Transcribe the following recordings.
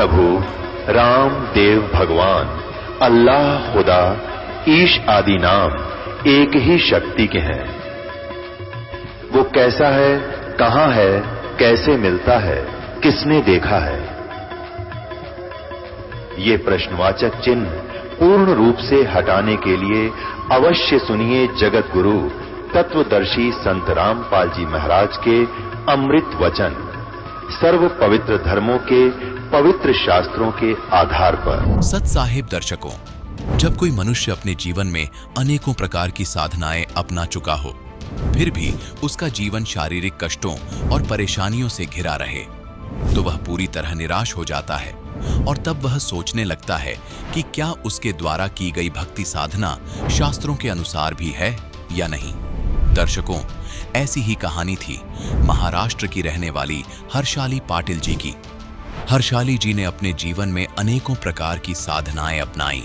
प्रभु राम देव भगवान अल्लाह खुदा ईश आदि नाम एक ही शक्ति के हैं। वो कैसा है, कहां है, कैसे मिलता है, किसने देखा है? ये प्रश्नवाचक चिन्ह पूर्ण रूप से हटाने के लिए अवश्य सुनिए जगत गुरु तत्वदर्शी संत रामपाल जी महाराज के अमृत वचन, सर्व पवित्र धर्मों के पवित्र शास्त्रों के आधार पर। सत साहिब दर्शकों, जब कोई मनुष्य अपने जीवन में अनेकों प्रकार की साधनाएं अपना चुका हो, फिर भी उसका जीवन शारीरिक कष्टों और परेशानियों से घिरा रहे, तो वह पूरी तरह निराश हो जाता है और तब वह सोचने लगता है कि क्या उसके द्वारा की गई भक्ति साधना शास्त्रों के अनुसार भी है या नहीं। दर्शकों, ऐसी ही कहानी थी महाराष्ट्र की रहने वाली हर्षाली पाटिल जी की। हर्षाली जी ने अपने जीवन में अनेकों प्रकार की साधनाएं अपनाई।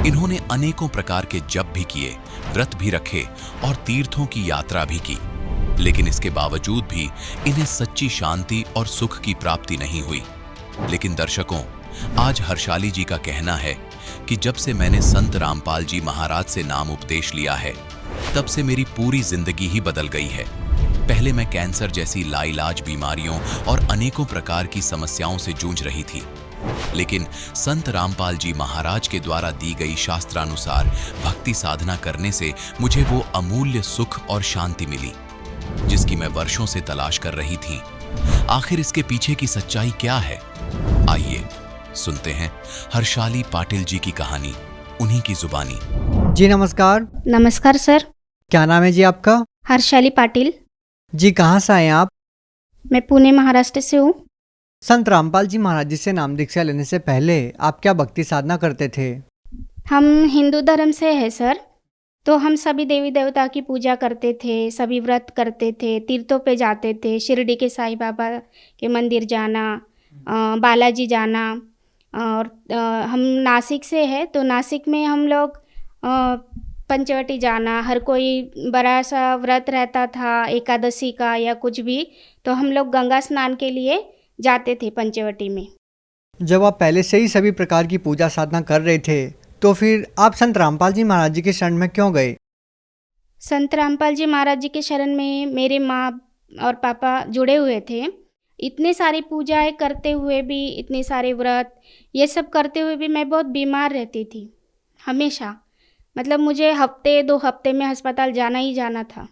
इन्होंने अनेकों प्रकार के जप भी किए, व्रत भी रखे और तीर्थों की यात्रा भी की, लेकिन इसके बावजूद भी इन्हें सच्ची शांति और सुख की प्राप्ति नहीं हुई। लेकिन दर्शकों, आज हर्षाली जी का कहना है कि जब से मैंने संत रामपाल जी महाराज से नाम उपदेश लिया है, तब से मेरी पूरी जिंदगी ही बदल गई है। पहले मैं कैंसर जैसी लाइलाज बीमारियों और अनेकों प्रकार की समस्याओं से जूझ रही थी, लेकिन संत रामपाल जी महाराज के द्वारा दी गई शास्त्रानुसार भक्ति साधना करने से मुझे वो अमूल्य सुख और शांति मिली, जिसकी मैं वर्षों से तलाश कर रही थी। आखिर इसके पीछे की सच्चाई क्या है? आइए सुनते हैं हर्षाली पाटिल जी की कहानी, उन्हीं की जुबानी। जी नमस्कार। नमस्कार सर। क्या नाम है जी आपका? हर्षाली पाटिल। जी कहाँ से आए आप? मैं पुणे महाराष्ट्र से हूँ। संत रामपाल जी महाराज जी से नाम दीक्षा लेने से पहले आप क्या भक्ति साधना करते थे? हम हिंदू धर्म से हैं सर, तो हम सभी देवी देवता की पूजा करते थे, सभी व्रत करते थे, तीर्थों पे जाते थे, शिरडी के साईं बाबा के मंदिर जाना, बालाजी जाना। और हम नासिक से हैं, तो नासिक में हम लोग पंचवटी जाना, हर कोई बड़ा सा व्रत रहता था एकादशी का या कुछ भी, तो हम लोग गंगा स्नान के लिए जाते थे पंचवटी में। जब आप पहले से ही सभी प्रकार की पूजा साधना कर रहे थे, तो फिर आप संत रामपाल जी महाराज जी के शरण में क्यों गए? संत रामपाल जी महाराज जी के शरण में मेरे माँ और पापा जुड़े हुए थे। इतनी सारी पूजाएं करते हुए भी, इतने सारे व्रत ये सब करते हुए भी मैं बहुत बीमार रहती थी हमेशा। मतलब मुझे हफ्ते 2 हफ्ते में अस्पताल जाना ही जाना था।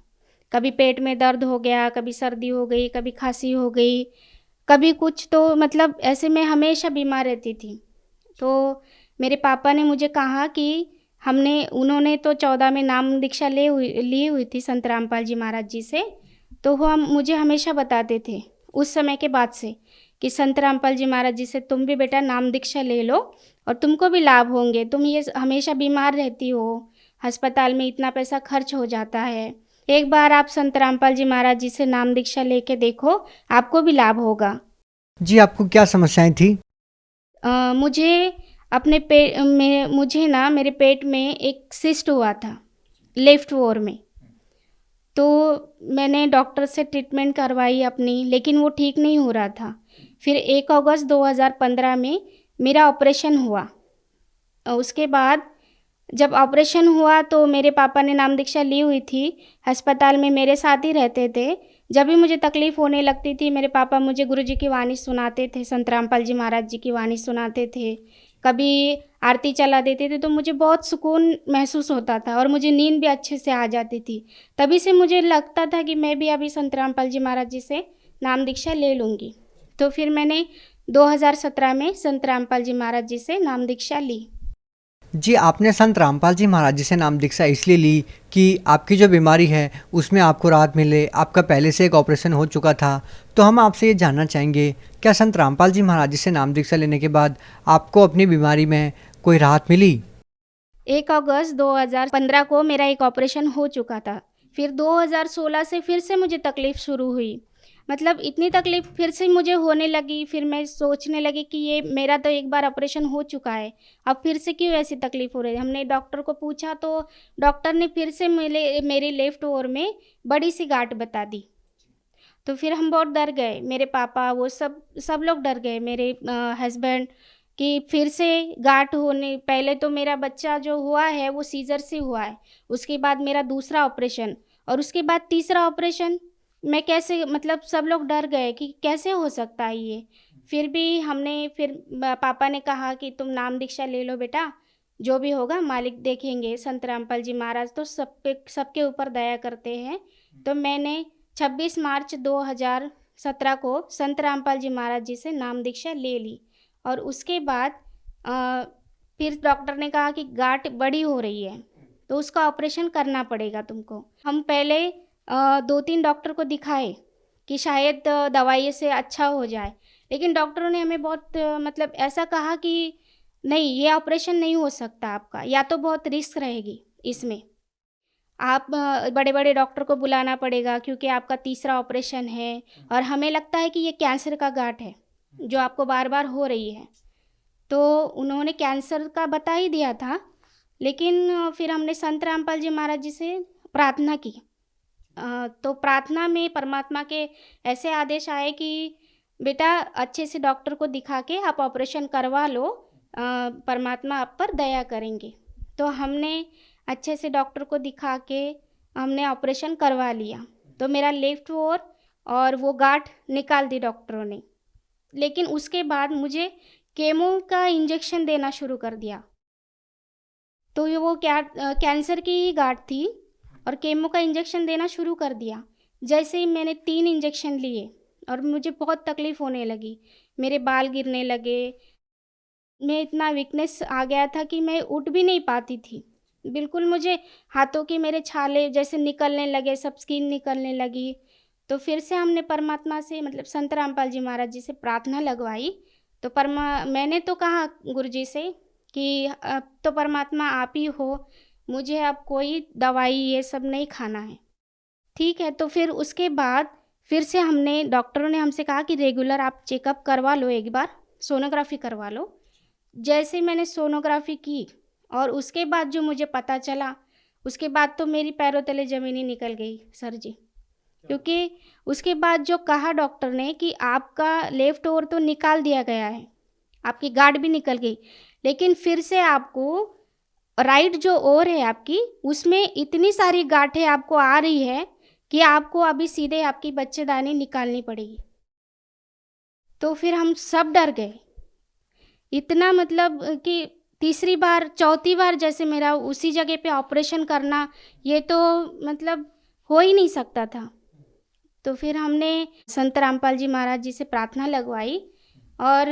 कभी पेट में दर्द हो गया, कभी सर्दी हो गई, कभी खांसी हो गई, कभी कुछ, तो मतलब ऐसे में हमेशा बीमार रहती थी। तो मेरे पापा ने मुझे कहा कि उन्होंने तो 14 में नाम दीक्षा ली हुई थी संत रामपाल जी महाराज जी से, तो वो मुझे हमेशा बताते थे उस समय के बाद से कि संत रामपाल जी महाराज जी से तुम भी बेटा नाम दीक्षा ले लो और तुमको भी लाभ होंगे। तुम ये हमेशा बीमार रहती हो, अस्पताल में इतना पैसा खर्च हो जाता है, एक बार आप संत रामपाल जी महाराज जी से नाम दीक्षा लेके देखो, आपको भी लाभ होगा। जी आपको क्या समस्याएं थी? मुझे अपने मेरे पेट में एक सिस्ट हुआ था लेफ्ट वोर में। तो मैंने डॉक्टर से ट्रीटमेंट करवाई अपनी, लेकिन वो ठीक नहीं हो रहा था। फिर 1 अगस्त 2015 में मेरा ऑपरेशन हुआ। उसके बाद जब ऑपरेशन हुआ तो मेरे पापा ने नाम दीक्षा ली हुई थी, अस्पताल में मेरे साथ ही रहते थे। जब भी मुझे तकलीफ़ होने लगती थी, मेरे पापा मुझे गुरु जी की वाणी सुनाते थे, संत रामपाल जी महाराज जी की वाणी सुनाते थे, कभी आरती चला देते थे, तो मुझे बहुत सुकून महसूस होता था और मुझे नींद भी अच्छे से आ जाती थी। तभी से मुझे लगता था कि मैं भी अभी संत रामपाल जी महाराज जी से नाम दीक्षा ले लूँगी। तो फिर मैंने 2017 में संत रामपाल जी महाराज जी से नाम दीक्षा ली। जी आपने संत रामपाल जी महाराज जी से नाम दीक्षा इसलिए ली कि आपकी जो बीमारी है उसमें आपको राहत मिले। आपका पहले से एक ऑपरेशन हो चुका था, तो हम आपसे ये जानना चाहेंगे, क्या संत रामपाल जी महाराज जी से नाम दीक्षा लेने के बाद आपको अपनी बीमारी में कोई राहत मिली? 1 अगस्त 2015 को मेरा एक ऑपरेशन हो चुका था। फिर 2016 से फिर से मुझे तकलीफ़ शुरू हुई। मतलब इतनी तकलीफ़ फिर से मुझे होने लगी। फिर मैं सोचने लगी कि ये मेरा तो एक बार ऑपरेशन हो चुका है, अब फिर से क्यों ऐसी तकलीफ़ हो रही है। हमने डॉक्टर को पूछा तो डॉक्टर ने फिर से मेरी लेफ़्ट ओर में बड़ी सी गांठ बता दी। तो फिर हम बहुत डर गए, मेरे पापा वो सब सब लोग डर गए, मेरे हस्बैंड, कि फिर से गांठ होने, पहले तो मेरा बच्चा जो हुआ है वो सीज़र से हुआ है, उसके बाद मेरा दूसरा ऑपरेशन और उसके बाद तीसरा ऑपरेशन। मैं कैसे, मतलब सब लोग डर गए कि कैसे हो सकता है ये। फिर भी हमने, फिर पापा ने कहा कि तुम नाम दीक्षा ले लो बेटा, जो भी होगा मालिक देखेंगे, संत रामपाल जी महाराज तो सबके ऊपर दया करते हैं। तो मैंने 26 मार्च 2017 को संत रामपाल जी महाराज जी से नाम दीक्षा ले ली। और उसके बाद फिर डॉक्टर ने कहा कि गांठ बड़ी हो रही है तो उसका ऑपरेशन करना पड़ेगा तुमको। हम पहले 2-3 डॉक्टर को दिखाए कि शायद दवाई से अच्छा हो जाए, लेकिन डॉक्टरों ने हमें बहुत मतलब ऐसा कहा कि नहीं, ये ऑपरेशन नहीं हो सकता आपका, या तो बहुत रिस्क रहेगी इसमें, आप बड़े बड़े डॉक्टर को बुलाना पड़ेगा क्योंकि आपका तीसरा ऑपरेशन है और हमें लगता है कि ये कैंसर का गांठ है जो आपको बार बार हो रही है। तो उन्होंने कैंसर का बता ही दिया था, लेकिन फिर हमने संत रामपाल जी महाराज जी से प्रार्थना की। तो प्रार्थना में परमात्मा के ऐसे आदेश आए कि बेटा अच्छे से डॉक्टर को दिखा के आप ऑपरेशन करवा लो, परमात्मा आप पर दया करेंगे। तो हमने अच्छे से डॉक्टर को दिखा के हमने ऑपरेशन करवा लिया। तो मेरा लेफ्ट ओर और वो गांठ निकाल दी डॉक्टरों ने, लेकिन उसके बाद मुझे केमो का इंजेक्शन देना शुरू कर दिया। तो ये वो क्या कैंसर की ही गांठ थी और केमो का इंजेक्शन देना शुरू कर दिया। जैसे ही मैंने 3 इंजेक्शन लिए और मुझे बहुत तकलीफ़ होने लगी, मेरे बाल गिरने लगे, मैं इतना वीकनेस आ गया था कि मैं उठ भी नहीं पाती थी बिल्कुल। मुझे हाथों की मेरे छाले जैसे निकलने लगे, सब स्किन निकलने लगी। तो फिर से हमने परमात्मा से, मतलब संत रामपाल जी महाराज जी से प्रार्थना लगवाई। तो मैंने तो कहा गुरुजी से कि अब तो परमात्मा आप ही हो, मुझे अब कोई दवाई ये सब नहीं खाना है। ठीक है, तो फिर उसके बाद फिर से हमने, डॉक्टरों ने हमसे कहा कि रेगुलर आप चेकअप करवा लो, एक बार सोनोग्राफी करवा लो। जैसे ही मैंने सोनोग्राफी की और उसके बाद जो मुझे पता चला, उसके बाद तो मेरी पैरों तले ज़मीन ही निकल गई सर जी। क्योंकि उसके बाद जो कहा डॉक्टर ने कि आपका लेफ़्ट ओर तो निकाल दिया गया है, आपकी गांठ भी निकल गई, लेकिन फिर से आपको राइट जो ओर है आपकी, उसमें इतनी सारी गांठें आपको आ रही है कि आपको अभी सीधे आपकी बच्चेदानी निकालनी पड़ेगी। तो फिर हम सब डर गए इतना, मतलब कि तीसरी बार चौथी बार जैसे मेरा उसी जगह पे ऑपरेशन करना, ये तो मतलब हो ही नहीं सकता था। तो फिर हमने संत रामपाल जी महाराज जी से प्रार्थना लगवाई और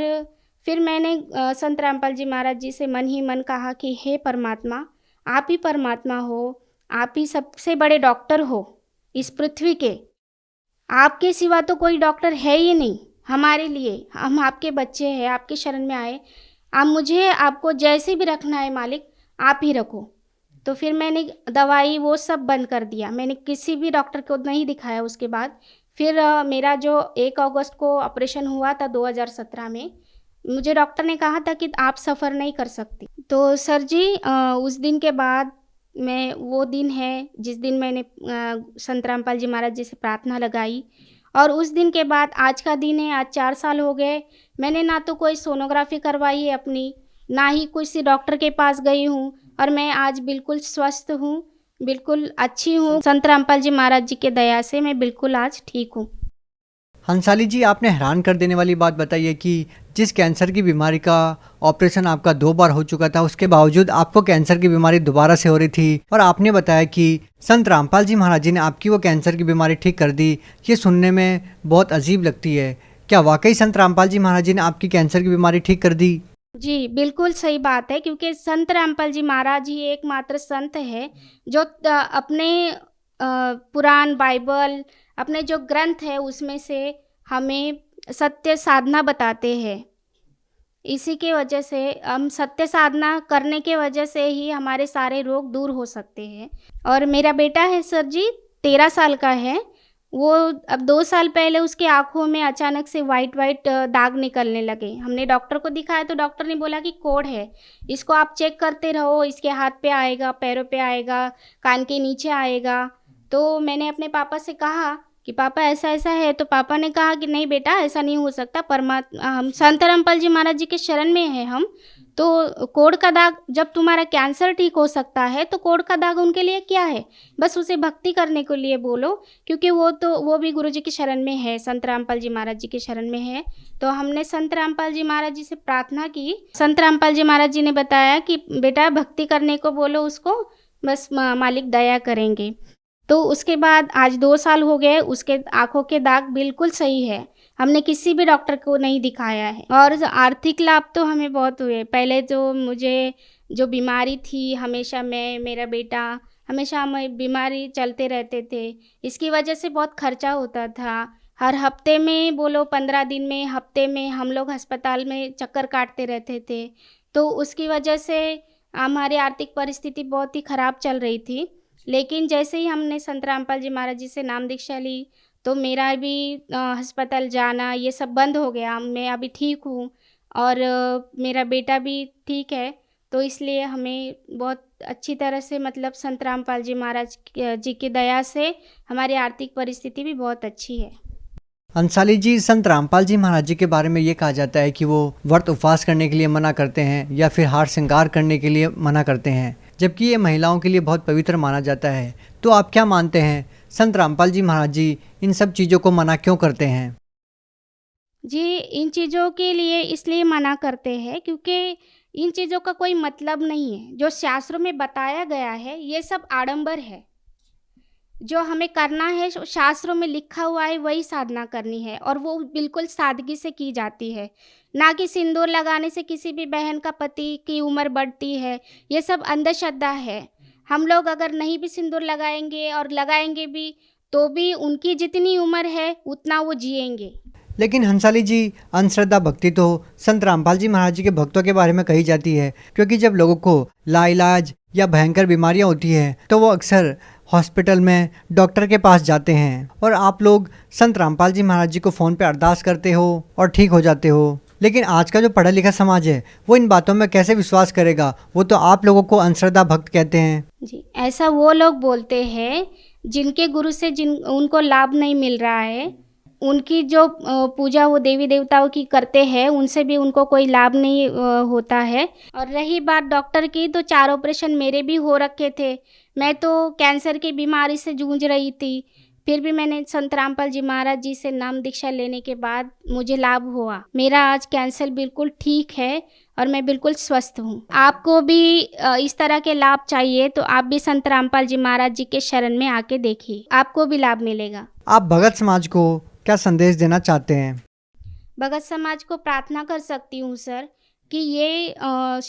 फिर मैंने संत रामपाल जी महाराज जी से मन ही मन कहा कि हे परमात्मा, आप ही परमात्मा हो, आप ही सबसे बड़े डॉक्टर हो इस पृथ्वी के, आपके सिवा तो कोई डॉक्टर है ही नहीं हमारे लिए। हम आपके बच्चे हैं, आपके शरण में आए, आप मुझे, आपको जैसे भी रखना है मालिक आप ही रखो। तो फिर मैंने दवाई वो सब बंद कर दिया, मैंने किसी भी डॉक्टर को नहीं दिखाया। उसके बाद फिर मेरा जो 1 अगस्त को ऑपरेशन हुआ था 2017 में, मुझे डॉक्टर ने कहा था कि आप सफ़र नहीं कर सकती। तो सर जी उस दिन के बाद मैं, वो दिन है जिस दिन मैंने संत रामपाल जी महाराज जी से प्रार्थना लगाई, और उस दिन के बाद आज का दिन है, आज 4 साल हो गए। मैंने ना तो कोई सोनोग्राफी करवाई है अपनी, ना ही किसी डॉक्टर के पास गई हूँ, और मैं आज बिल्कुल स्वस्थ हूँ, बिल्कुल अच्छी हूँ। संत रामपाल जी महाराज जी के दया से मैं बिल्कुल आज ठीक हूँ। हंसाली जी, आपने हैरान कर देने वाली बात बताई है कि जिस कैंसर की बीमारी का ऑपरेशन आपका 2 बार हो चुका था, उसके बावजूद आपको कैंसर की बीमारी दोबारा से हो रही थी, और आपने बताया कि संत रामपाल जी महाराज जी ने आपकी वो कैंसर की बीमारी ठीक कर दी। ये सुनने में बहुत अजीब लगती है। क्या वाकई संत रामपाल जी महाराज जी ने आपकी कैंसर की बीमारी ठीक कर दी? जी, बिल्कुल सही बात है, क्योंकि संत रामपाल जी महाराज ही एकमात्र संत है जो अपने पुराण, बाइबल, अपने जो ग्रंथ है उसमें से हमें सत्य साधना बताते हैं। इसी के वजह से हम सत्य साधना करने के वजह से ही हमारे सारे रोग दूर हो सकते हैं। और मेरा बेटा है सर जी, 13 साल का है। वो अब 2 साल पहले उसकी आँखों में अचानक से वाइट दाग निकलने लगे। हमने डॉक्टर को दिखाया तो डॉक्टर ने बोला कि कोढ़ है, इसको आप चेक करते रहो, इसके हाथ पे आएगा, पैरों पे आएगा, कान के नीचे आएगा। तो मैंने अपने पापा से कहा कि पापा ऐसा ऐसा है। तो पापा ने कहा कि नहीं बेटा, ऐसा नहीं हो सकता, परमात्मा हम संत रामपाल जी महाराज जी के शरण में हैं हम। तो कोढ़ का दाग, जब तुम्हारा कैंसर ठीक हो सकता है तो कोढ़ का दाग उनके लिए क्या है, बस उसे भक्ति करने के लिए बोलो, क्योंकि वो भी गुरु जी की शरण में है, संत रामपाल जी महाराज जी के शरण में है। तो हमने संत रामपाल जी महाराज जी से प्रार्थना की। संत रामपाल जी महाराज जी ने बताया कि बेटा भक्ति करने को बोलो उसको, बस मालिक दया करेंगे। तो उसके बाद आज 2 साल हो गए, उसके आँखों के दाग बिल्कुल सही है। हमने किसी भी डॉक्टर को नहीं दिखाया है। और आर्थिक लाभ तो हमें बहुत हुए। पहले जो मुझे जो बीमारी थी, हमेशा मैं, मेरा बेटा, हमेशा हमें बीमारी चलते रहते थे। इसकी वजह से बहुत खर्चा होता था। हर हफ्ते में बोलो 15 दिन में, हफ्ते में हम लोग अस्पताल में चक्कर काटते रहते थे। तो उसकी वजह से हमारी आर्थिक परिस्थिति बहुत ही ख़राब चल रही थी। लेकिन जैसे ही हमने संत रामपाल जी महाराज जी से नाम दीक्षा ली तो मेरा भी अस्पताल जाना ये सब बंद हो गया। मैं अभी ठीक हूँ और मेरा बेटा भी ठीक है। तो इसलिए हमें बहुत अच्छी तरह से, मतलब संत रामपाल जी महाराज जी की दया से हमारी आर्थिक परिस्थिति भी बहुत अच्छी है। अंसाली जी, संत रामपाल जी महाराज जी के बारे में ये कहा जाता है कि वो व्रत उपवास करने के लिए मना करते हैं या फिर हार श्रृंगार करने के लिए मना करते हैं, जबकि ये महिलाओं के लिए बहुत पवित्र माना जाता है। तो आप क्या मानते हैं, संत रामपाल जी महाराज जी इन सब चीज़ों को मना क्यों करते हैं? जी, इन चीज़ों के लिए इसलिए मना करते हैं क्योंकि इन चीज़ों का कोई मतलब नहीं है। जो शास्त्रों में बताया गया है ये सब आडंबर है। जो हमें करना है, शास्त्रों में लिखा हुआ है वही साधना करनी है, और वो बिल्कुल सादगी से की जाती है। ना कि सिंदूर लगाने से किसी भी बहन का पति की उम्र बढ़ती है। ये सब अंधश्रद्धा है। हम लोग अगर नहीं भी सिंदूर लगाएंगे और लगाएंगे भी तो भी उनकी जितनी उम्र है उतना वो जिएंगे। लेकिन हंसाली जी, अंधश्रद्धा भक्ति तो संत रामपाल जी महाराज जी के भक्तों के बारे में कही जाती है, क्योंकि जब लोगों को लाइलाज या भयंकर बीमारियां होती हैं तो वो अक्सर हॉस्पिटल में डॉक्टर के पास जाते हैं, और आप लोग संत रामपाल जी महाराज जी को फ़ोन पे अरदास करते हो और ठीक हो जाते हो। लेकिन आज का जो पढ़ा लिखा समाज है वो इन बातों में कैसे विश्वास करेगा? वो तो आप लोगों को अंधश्रद्धा भक्त कहते हैं। जी, ऐसा वो लोग बोलते हैं जिनके गुरु से उनको लाभ नहीं मिल रहा है। उनकी जो पूजा वो देवी देवताओं की करते हैं, उनसे भी उनको कोई लाभ नहीं होता है। और रही बात डॉक्टर की, तो 4 ऑपरेशन मेरे भी हो रखे थे। मैं तो कैंसर की बीमारी से जूझ रही थी, फिर भी मैंने संत रामपाल जी महाराज जी से नाम दीक्षा लेने के बाद मुझे लाभ हुआ। मेरा आज कैंसर बिल्कुल ठीक है और मैं बिल्कुल स्वस्थ हूँ। आपको भी इस तरह के लाभ चाहिए तो आप भी संत रामपाल जी महाराज जी के शरण में आके देखिए, आपको भी लाभ मिलेगा। आप भगत समाज को क्या संदेश देना चाहते हैं? भगत समाज को प्रार्थना कर सकती हूँ सर कि ये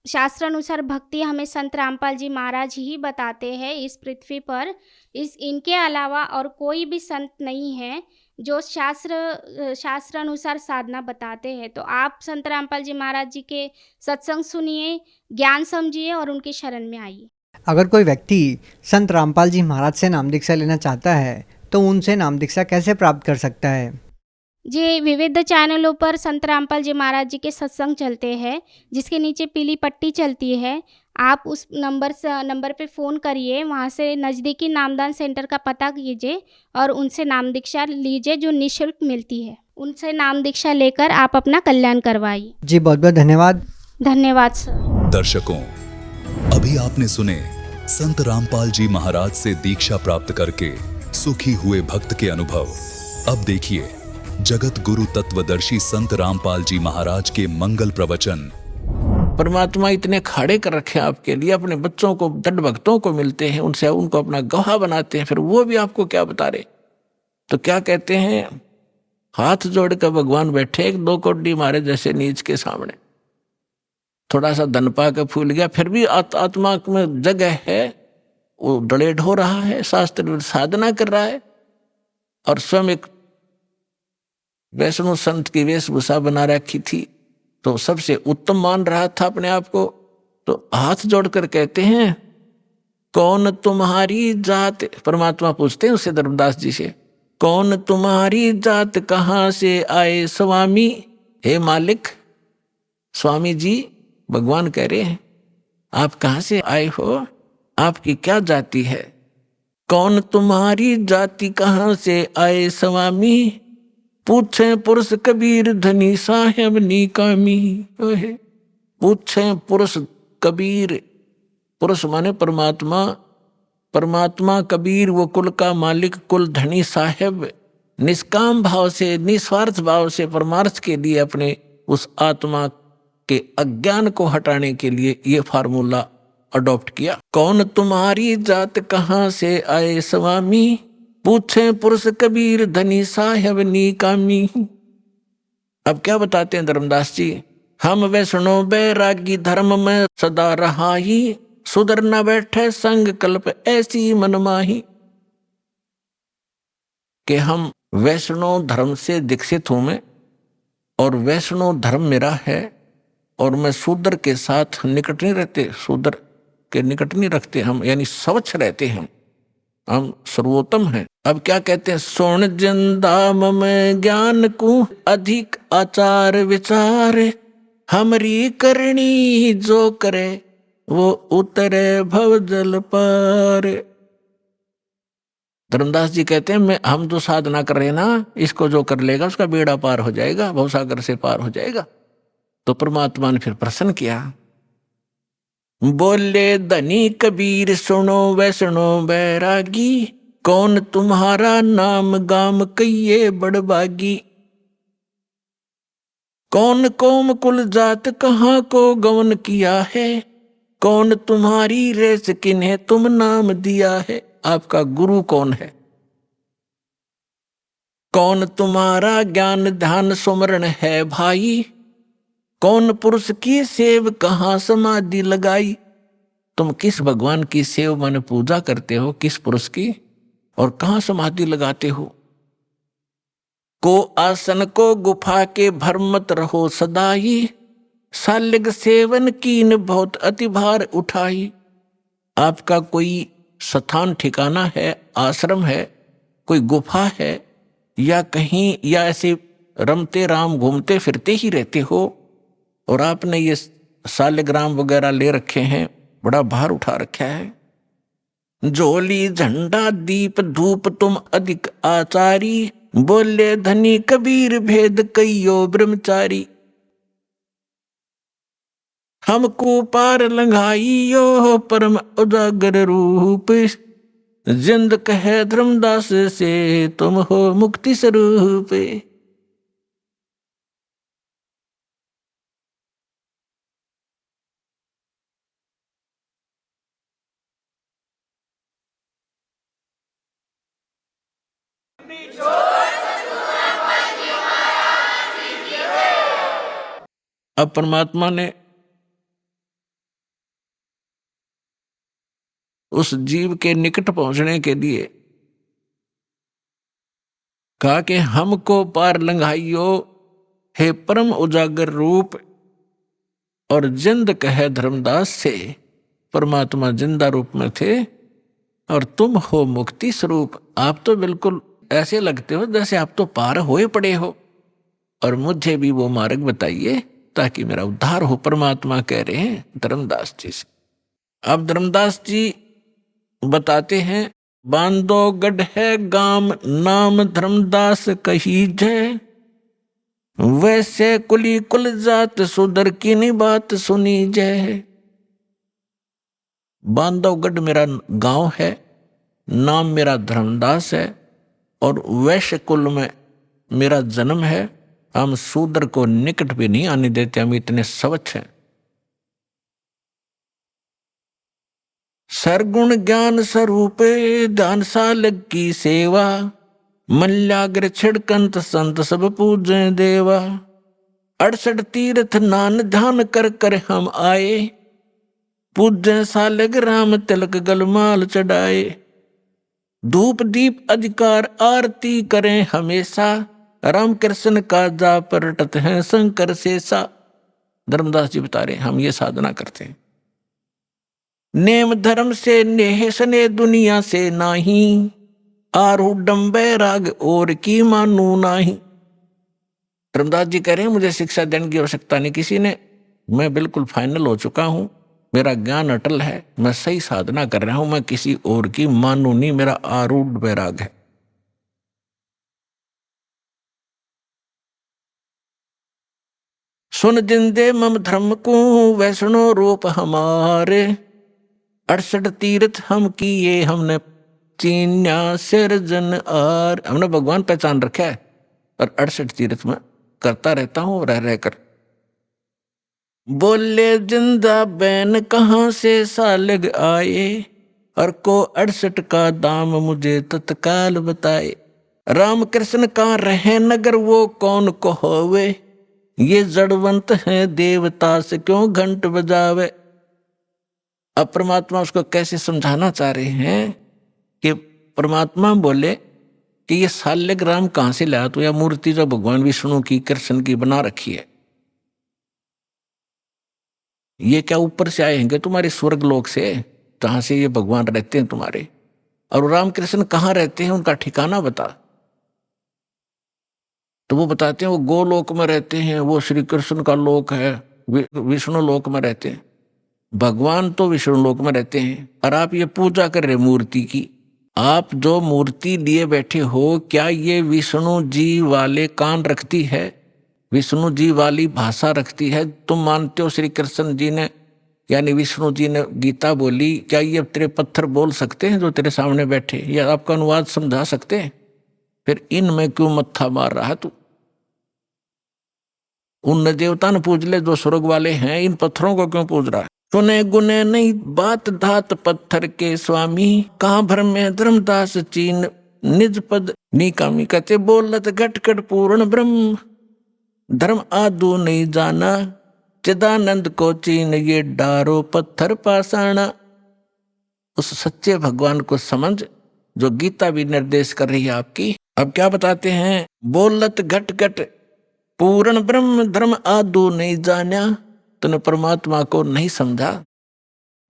शास्त्र अनुसार भक्ति हमें संत रामपाल जी महाराज ही बताते हैं इस पृथ्वी पर। इनके अलावा और कोई भी संत नहीं है जो शास्त्र अनुसार साधना बताते हैं। तो आप संत रामपाल जी महाराज जी के सत्संग सुनिए, ज्ञान समझिए और उनकी शरण में आइए। अगर कोई व्यक्ति संत रामपाल जी महाराज से नाम दीक्षा लेना चाहता है तो उनसे नाम दीक्षा कैसे प्राप्त कर सकता है? जी, विविध चैनलों पर संत रामपाल जी महाराज जी के सत्संग चलते हैं, जिसके नीचे पीली पट्टी चलती है। आप उस नंबर पे फ़ोन करिए, वहाँ से नज़दीकी नामदान सेंटर का पता कीजिए और उनसे नाम दीक्षा लीजिए जो निःशुल्क मिलती है। उनसे नाम दीक्षा लेकर आप अपना कल्याण करवाइए। जी, बहुत बहुत धन्यवाद। धन्यवाद सर। दर्शकों, अभी आपने सुने संत रामपाल जी महाराज से दीक्षा प्राप्त करके सुखी हुए भक्त के अनुभव। अब देखिए जगत गुरु तत्वदर्शी संत रामपाल जी महाराज के मंगल प्रवचन। परमात्मा इतने खड़े कर रखे हैं आपके लिए, अपने बच्चों को, दृढ़ भक्तों को मिलते हैं, उनसे उनको अपना गवाह बनाते हैं, फिर वो भी आपको क्या बता रहे। तो क्या कहते हैं, हाथ जोड़ कर भगवान बैठे एक 2 कौड़ी मारे जैसे नीच के सामने। थोड़ा सा धन पा के फूल गया, फिर भी आत्मा में जगह है, वो डलेड हो रहा है, शास्त्र साधना कर रहा है और स्वयं एक वैष्णव संत की वेशभूषा बना रखी थी, तो सबसे उत्तम मान रहा था अपने आप को। तो हाथ जोड़कर कहते हैं, कौन तुम्हारी जात, परमात्मा पूछते हैं उससे धर्मदास जी से, कौन तुम्हारी जात कहाँ से आए स्वामी। हे मालिक, स्वामी जी, भगवान कह रहे हैं आप कहाँ से आए हो, आपकी क्या जाति है। कौन तुम्हारी जाति कहाँ से आए स्वामी, पूछे पुरुष कबीर धनी साहेब निकामी। पूछे पुरुष कबीर, पुरुष माने परमात्मा, परमात्मा कबीर वो कुल का मालिक, कुल धनी साहेब निष्काम भाव से, निस्वार्थ भाव से परमार्थ के लिए अपने उस आत्मा के अज्ञान को हटाने के लिए ये फार्मूला अडॉप्ट किया। कौन तुम्हारी जात कहाँ से आए स्वामी, पूछे पुरुष कबीर धनी साहेब निकामी। अब क्या बताते हैं धर्मदास जी, हम वैष्णो बैरागी धर्म में सदा रहाही, सुधर न बैठे संग कल्प ऐसी मनमाही। कि हम वैष्णव धर्म से दीक्षित हूं मैं, और वैष्णव धर्म मेरा है, और मैं शूद्र के साथ निकट नहीं रहते, शूद्र के निकट नहीं रखते हम, यानी स्वच्छ रहते हैं, हम सर्वोत्तम हैं। अब क्या कहते हैं, सोन जिंदाम में ज्ञान को अधिक आचार विचार, हमरी करनी जो करे वो उतरे भव जल पार। धर्मदास जी कहते हैं हम जो साधना कर रहे हैं ना, इसको जो कर लेगा उसका बेड़ा पार हो जाएगा, भवसागर से पार हो जाएगा। तो परमात्मा ने फिर प्रश्न किया, बोले धनी कबीर सुनो वैष्णो बैरागी, कौन तुम्हारा नाम गाम कहिए बड़बागी। कौन कौम कुल जात कहाँ को गवन किया है, कौन तुम्हारी रेस किन्हें तुम नाम दिया है। आपका गुरु कौन है, कौन तुम्हारा ज्ञान ध्यान सुमरण है भाई, कौन पुरुष की सेव कहाँ समाधि लगाई। तुम किस भगवान की सेव माने पूजा करते हो, किस पुरुष की, और कहाँ समाधि लगाते हो। को आसन को गुफा के भरमत रहो सदाई, सालिग सेवन कीन बहुत अति भार उठाई। आपका कोई स्थान ठिकाना है, आश्रम है, कोई गुफा है, या कहीं, या ऐसे रमते राम घूमते फिरते ही रहते हो, और आपने ये सालिग्राम वगैरह ले रखे हैं, बड़ा भार उठा रखा है। झोली झंडा दीप धूप तुम अधिक आचारी, बोले धनी कबीर भेद कइयो ब्रह्मचारी। हमको पार लंघाइयो परम उजागर रूप, जिंद कहे धर्मदास से तुम हो मुक्ति स्वरूप। अब परमात्मा ने उस जीव के निकट पहुंचने के लिए कहा कि हमको पार लंघाइयो हे परम उजागर रूप, और जिंद कहे धर्मदास से। परमात्मा जिंदा रूप में थे और तुम हो मुक्ति स्वरूप। आप तो बिल्कुल ऐसे लगते हो जैसे आप तो पार होए पड़े हो, और मुझे भी वो मार्ग बताइए ताकि मेरा उद्धार हो। परमात्मा कह रहे हैं धर्मदास जी से। अब धर्मदास जी बताते हैं, बांधोगढ़ है गाम नाम धर्मदास कही जय, वैसे कुली कुल जात सुधर की नहीं बात सुनी जय। बांधवगढ़ मेरा गांव है, नाम मेरा धर्मदास है, और वैश्य कुल में मेरा जन्म है। हम शूद्र को निकट भी नहीं आने देते, हम इतने स्वच्छ हैं। सरगुण ज्ञान स्वरूप ध्यान सालग की सेवा, मल्याग्र छिड़कंत संत सब पूजे देवा। 68 तीर्थ नान ध्यान कर कर हम आए, पूजे सालग राम तिलक गलमाल चढ़ाए। धूप दीप अधिकार आरती करें हमेशा, राम कृष्ण का जा परटत है शंकर शेषा। धर्मदास जी बता रहे हम ये साधना करते हैं। नेम धर्म से नेह सने दुनिया से नाही, आरूढ़ बैराग और की मानू नाही। धर्मदास जी कह रहे हैं मुझे शिक्षा देने की आवश्यकता नहीं किसी ने, मैं बिल्कुल फाइनल हो चुका हूं, मेरा ज्ञान अटल है, मैं सही साधना कर रहा हूं, मैं किसी और की मानू नहीं, मेरा आरूढ़ वैराग है। सुन जिंदे मम धर्म को वैष्णो रूप हमारे, 68 तीर्थ हम किए हमने चीन्या सिरजन आर। हमने भगवान पहचान रखा है और 68 तीर्थ में करता रहता हूं रह रहकर। बोले जिंदा बैन कहाँ से सालग आए, और को 68 का दाम मुझे तत्काल बताए। राम कृष्ण कहाँ रहे नगर वो कौन को होवे, ये जड़वंत है देवता से क्यों घंट बजावे। अब परमात्मा उसको कैसे समझाना चाह रहे हैं कि परमात्मा बोले कि ये साल्यग्राम कहाँ से लाया तो, या मूर्ति जो भगवान विष्णु की कृष्ण की बना रखी है, ये क्या ऊपर से आए हैं तुम्हारे स्वर्ग लोक से, जहां से ये भगवान रहते हैं तुम्हारे, और रामकृष्ण कहाँ रहते हैं उनका ठिकाना बता। तो वो बताते हैं वो गोलोक में रहते हैं, वो श्री कृष्ण का लोक है, विष्णु लोक में रहते हैं। भगवान तो विष्णु लोक में रहते हैं और आप ये पूजा कर रहे मूर्ति की। आप जो मूर्ति लिए बैठे हो, क्या ये विष्णु जी वाले कान रखती है, विष्णु जी वाली भाषा रखती है? तुम मानते हो श्री कृष्ण जी ने यानी विष्णु जी ने गीता बोली, क्या ये तेरे पत्थर बोल सकते हैं जो तेरे सामने बैठे, या आपका अनुवाद समझा सकते हैं? फिर इनमें क्यों मत्था मार रहा है तू? उन देवता ने पूज ले जो स्वर्ग वाले हैं, इन पत्थरों को क्यों पूज रहा है? सुने गुने नहीं बात धात पत्थर के स्वामी, कहाँ भर में धर्मदास चीन निज पद निकामी। कहते बोलत घटकट पूर्ण ब्रह्म, धर्म आदू नहीं जाना, चिदानंद को चीन ये डारो पत्थर पाषाणा। उस सच्चे भगवान को समझ जो गीता भी निर्देश कर रही है आपकी। अब क्या बताते हैं, बोलत घट घट पूर्ण ब्रह्म, धर्म आदू नहीं जाना, तूने परमात्मा को नहीं समझा,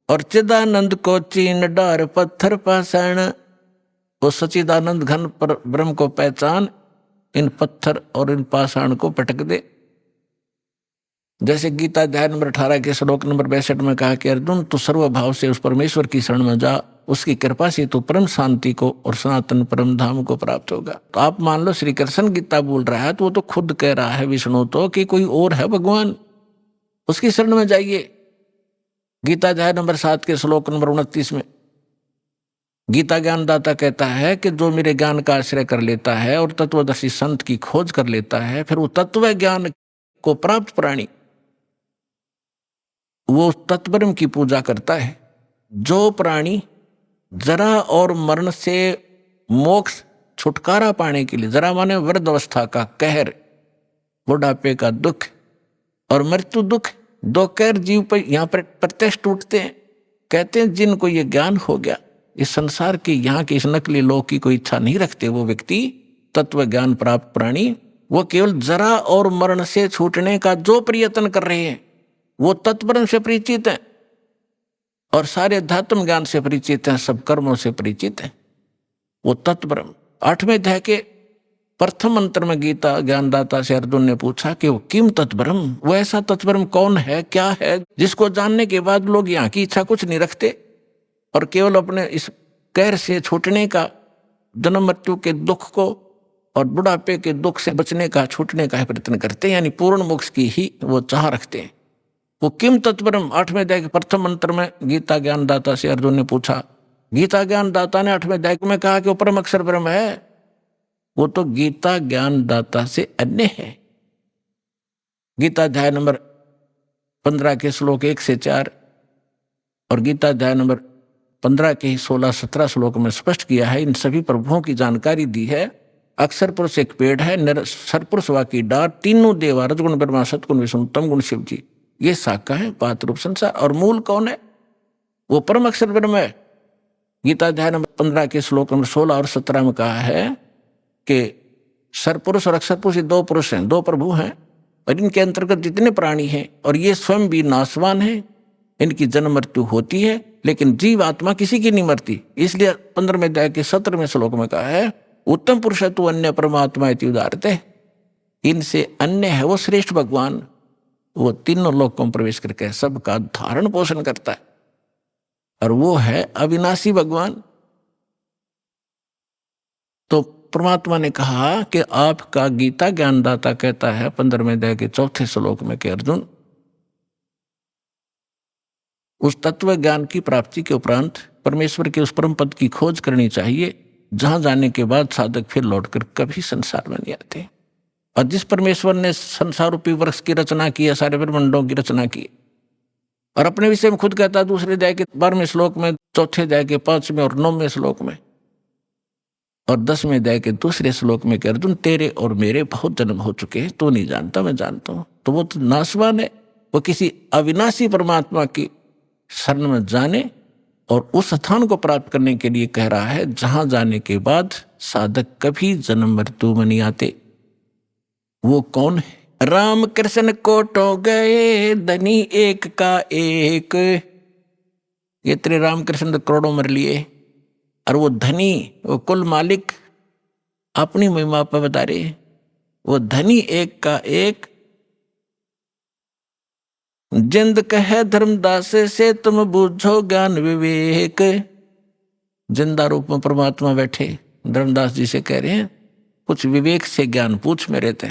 और चिदानंद को चीन डार पत्थर पाषाण। वो सचिदानंद घन पर ब्रह्म को पहचान, इन पत्थर और इन पाषाण को पटक दे। जैसे गीता अध्याय नंबर 18 के श्लोक नंबर 62 में कहा कि अर्जुन तू सर्वभाव से उस परमेश्वर की शरण में जा, उसकी कृपा से तो परम शांति को और सनातन परम धाम को प्राप्त होगा। तो आप मान लो श्री कृष्ण गीता बोल रहा है, तो वो तो खुद कह रहा है विष्णु तो कि कोई और है भगवान, उसकी शरण में जाइए। गीता अध्याय नंबर 7 के श्लोक नंबर 29 में गीता ज्ञानदाता कहता है कि जो मेरे ज्ञान का आश्रय कर लेता है और तत्वदर्शी संत की खोज कर लेता है, फिर वो तत्व ज्ञान को प्राप्त प्राणी वो तत्परम की पूजा करता है। जो प्राणी जरा और मरण से मोक्ष छुटकारा पाने के लिए, जरा माने वृद्ध अवस्था का कहर, बुढ़ापे का दुख और मृत्यु दुख, दो कहर जीव पर यहाँ पर प्रत्यक्ष टूटते हैं। कहते हैं जिनको ये ज्ञान हो गया, इस संसार के यहाँ के इस नकली लोक की कोई इच्छा नहीं रखते वो व्यक्ति, तत्व ज्ञान प्राप्त प्राणी, वो केवल जरा और मरण से छूटने का जो प्रयत्न कर रहे हैं वो तत्परम से परिचित हैं और सारे अध्यात्म ज्ञान से परिचित हैं, सब कर्मों से परिचित हैं। वो तत्परम 8वें अध्याय के प्रथम मंत्र में गीता ज्ञानदाता से अर्जुन ने पूछा कि वो किम तत्परम, वो ऐसा तत्परम कौन है, क्या है जिसको जानने के बाद लोग यहाँ की इच्छा कुछ नहीं रखते और केवल अपने इस कहर से छूटने का, जन्म मृत्यु के दुख को और बुढ़ापे के दुख से बचने का, छूटने का प्रयत्न करते हैं, यानी पूर्ण मोक्ष की ही वो चाह रखते हैं। वो किम तत्परम 8वें अध्याय के प्रथम मंत्र में गीता ज्ञानदाता से अर्जुन ने पूछा। गीता ज्ञानदाता ने 8वें अध्याय में कहा कि वो परम अक्षर ब्रह्म है। वो तो गीता ज्ञानदाता से अन्य है। गीता अध्याय नंबर 15 के श्लोक 1 से 4 और गीता अध्याय नंबर 15 के ही 16-17 श्लोक में स्पष्ट किया है, इन सभी प्रभुओं की जानकारी दी है। अक्षर पुरुष एक पेड़ है, सरपुरुष वा की डार, तीनों देवा रजगुण ब्रह्मा सतगुण विष्णु तम गुण शिव जी, ये शाखा है, पात रूप संसार। और मूल कौन है? वो परम अक्षर ब्रह्म है। गीता अध्याय नंबर 15 के श्लोक नंबर 16 और 17 में कहा है कि सरपुरुष और अक्षर पुरुष दो पुरुष हैं, दो प्रभु हैं, और इनके अंतर्गत जितने प्राणी हैं और ये स्वयं भी नाशवान हैं, इनकी जन्म मृत्यु होती है, लेकिन जीव आत्मा किसी की नहीं मरती। इसलिए 15वें अध्याय के 17वें श्लोक में कहा है उत्तम पुरुष तो अन्य परमात्मा इति उदारते, इनसे अन्य है वो श्रेष्ठ भगवान। वो तीनों लोकों में प्रवेश करके सबका धारण पोषण करता है, और वो है अविनाशी भगवान। तो परमात्मा ने कहा कि आपका गीता ज्ञानदाता कहता है 15वें अध्याय के 4थे श्लोक में कि अर्जुन, उस तत्व ज्ञान की प्राप्ति के उपरांत परमेश्वर के उस परम पद की खोज करनी चाहिए, जहां जाने के बाद साधक फिर लौटकर कभी संसार में नहीं आते। और जिस परमेश्वर ने संसार रूपी वृक्ष की रचना की है, सारे ब्रह्मांडों की रचना की, और अपने विषय में खुद कहता है दूसरे अध्याय के 12वें श्लोक में, चौथे अध्याय के 5वें और 9वें श्लोक में, और 10वें अध्याय के दूसरे श्लोक में कि अर्जुन तेरे और मेरे बहुत जन्म हो चुके हैं, तो नहीं जानता, मैं जानता हूं। तो वो तो नाशवान है, वो किसी अविनाशी परमात्मा की शरण में जाने और उस स्थान को प्राप्त करने के लिए कह रहा है जहां जाने के बाद साधक कभी जन्म मृत्यु में नहीं आते। वो कौन है? राम कृष्ण कोटो गए धनी एक का एक। ये तेरे राम कृष्ण तो करोड़ों मर लिए, और वो धनी, वो कुल मालिक अपनी महिमा पर बता रहे, वो धनी एक का एक। जिंद कहे धर्मदास से तुम बूझो ज्ञान विवेक। जिंदा रूप में परमात्मा बैठे धर्मदास जी से कह रहे हैं कुछ विवेक से ज्ञान पूछ मेरे ते।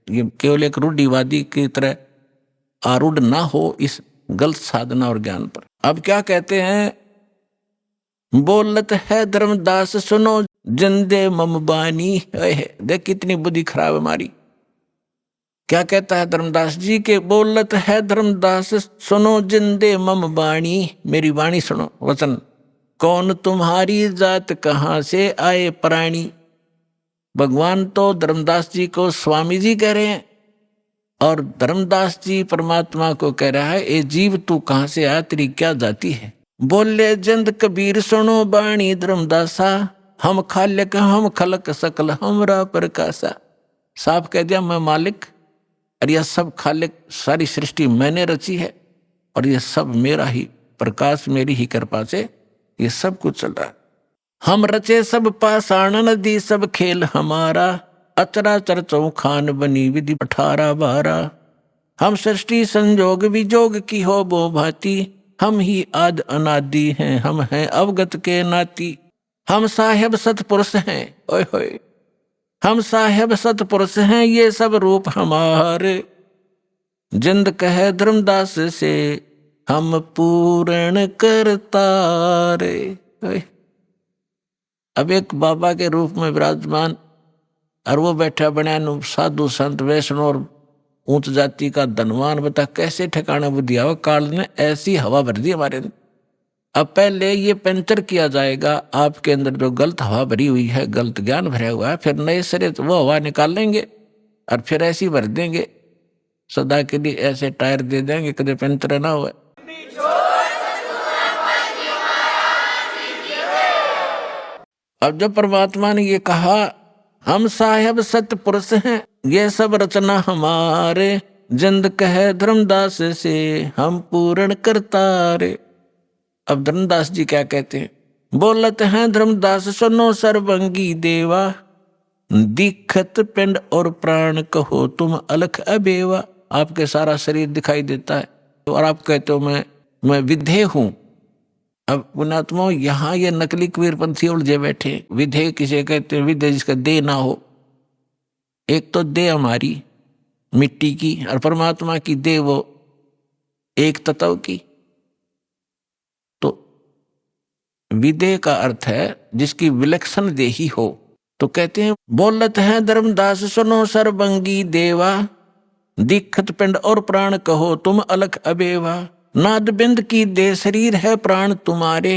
ये केवल एक रूढ़िवादी की तरह आरूढ़ ना हो इस गलत साधना और ज्ञान पर। अब क्या कहते हैं? बोलत है धर्मदास सुनो जिंदे मम बानी। देख कितनी बुद्धि खराब हमारी। क्या कहता है धर्मदास जी के? बोलत है धर्मदास सुनो जिंदे मम बाणी। मेरी वाणी सुनो, वचन। कौन तुम्हारी जात कहां से आए प्राणी। भगवान तो धर्मदास जी को स्वामी जी कह रहे हैं, और धर्मदास जी परमात्मा को कह रहा है ए जीव तू कहां से आया, तेरी क्या जाति है। बोले जंद कबीर सुनो बाणी धर्मदासा। हम खालिक हम खलक सकल हमरा प्रकाशा। साफ कह दिया मैं मालिक, और यह सब खालिक, सारी सृष्टि मैंने रची है, और यह सब मेरा ही प्रकाश, मेरी ही कृपा से ये सब कुछ चल रहा है। हम रचे सब पाषाण नदी सब खेल हमारा। अचराचर चौखान बनी विधि 18-12। हम सृष्टि संजोग विजोग की हो बो भांति। हम ही आद अनादि हैं, हम हैं अवगत के नाती। हम साहेब सतपुरुष हैं, ओए होए, हम साहेब सतपुरुष हैं, ये सब रूप हमारे। जिंद कहे धर्मदास से हम पूर्ण करतारे। अब एक बाबा के रूप में विराजमान, और वो बैठा बना साधु संत वैष्णव और ऊंच जाति का धनवान। बता कैसे ठिकाना बुद्धि आओ, काल ने ऐसी हवा भर दी हमारे अंदर। अब पहले ये पंचर किया जाएगा आपके अंदर जो गलत हवा भरी हुई है, गलत ज्ञान भरा हुआ है, फिर नए सिरे वो हवा निकाल लेंगे और फिर ऐसी भर देंगे, सदा के लिए ऐसे टायर दे देंगे कभी पंचर ना हुआ। अब जब परमात्मा ने ये कहा हम साहेब सत्य पुरुष हैं, ये सब रचना हमारे। जिंद कहे धर्मदास से हम पूर्ण करतारे। अब धर्मदास जी क्या कहते हैं? बोलत हैं धर्मदास सुनो सर्वंगी देवा। दिखत पिंड और प्राण कहो तुम अलख अबेवा। आपके सारा शरीर दिखाई देता है और आप कहते हो मैं विधेय हूं। अब पुणात्मा यहाँ ये नकली कबीरपंथी उलझे बैठे। विधेय किसे कहते हैं? विधेय जिसका देह ना हो। एक तो देह हमारी मिट्टी की, और परमात्मा की देह वो एक तत्व की। तो विधेय का अर्थ है जिसकी विलक्षण देही हो। तो कहते हैं बोलत है धर्मदास सुनो सर्वंगी देवा। दिखत पिंड और प्राण कहो तुम अलख अबेवा। नाद बिंद की देह शरीर है प्राण तुम्हारे,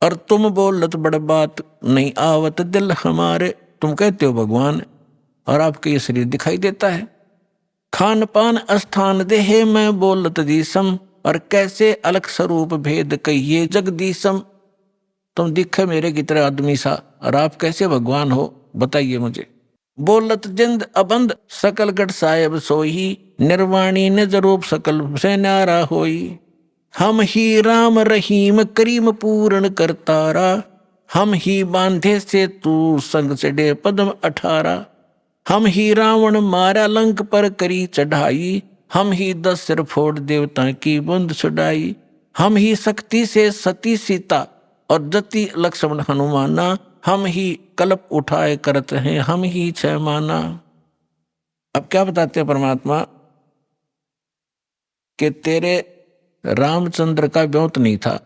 और तुम बोलत बड़ बात नहीं आवत दिल हमारे। तुम कहते हो भगवान, और आपके ये शरीर दिखाई देता है। खान पान स्थान देह में बोलत दीसम, और कैसे अलग स्वरूप भेद कहिए जगदीशम। तुम दिखे मेरे की तरह आदमी सा, और आप कैसे भगवान हो बताइए मुझे। बोलत जिंद अबंद सकल गढ़ साहेब सोही। निर्वाणी निज रूप सकल से न्यारा होई। हम ही राम रहीम करीम पूर्ण करतारा। हम ही बांधे से तू संग चढ़े पद्म 18। हम ही रावण मारा लंक पर करी चढ़ाई। हम ही 10 सिर फोड़ देवता की बंद छुड़ाई। हम ही शक्ति से सती सीता और जति लक्ष्मण हनुमाना। हम ही कल्प उठाए करते हैं, हम ही छह माना। अब क्या बताते हैं परमात्मा कि तेरे रामचंद्र का ब्योंत नहीं था,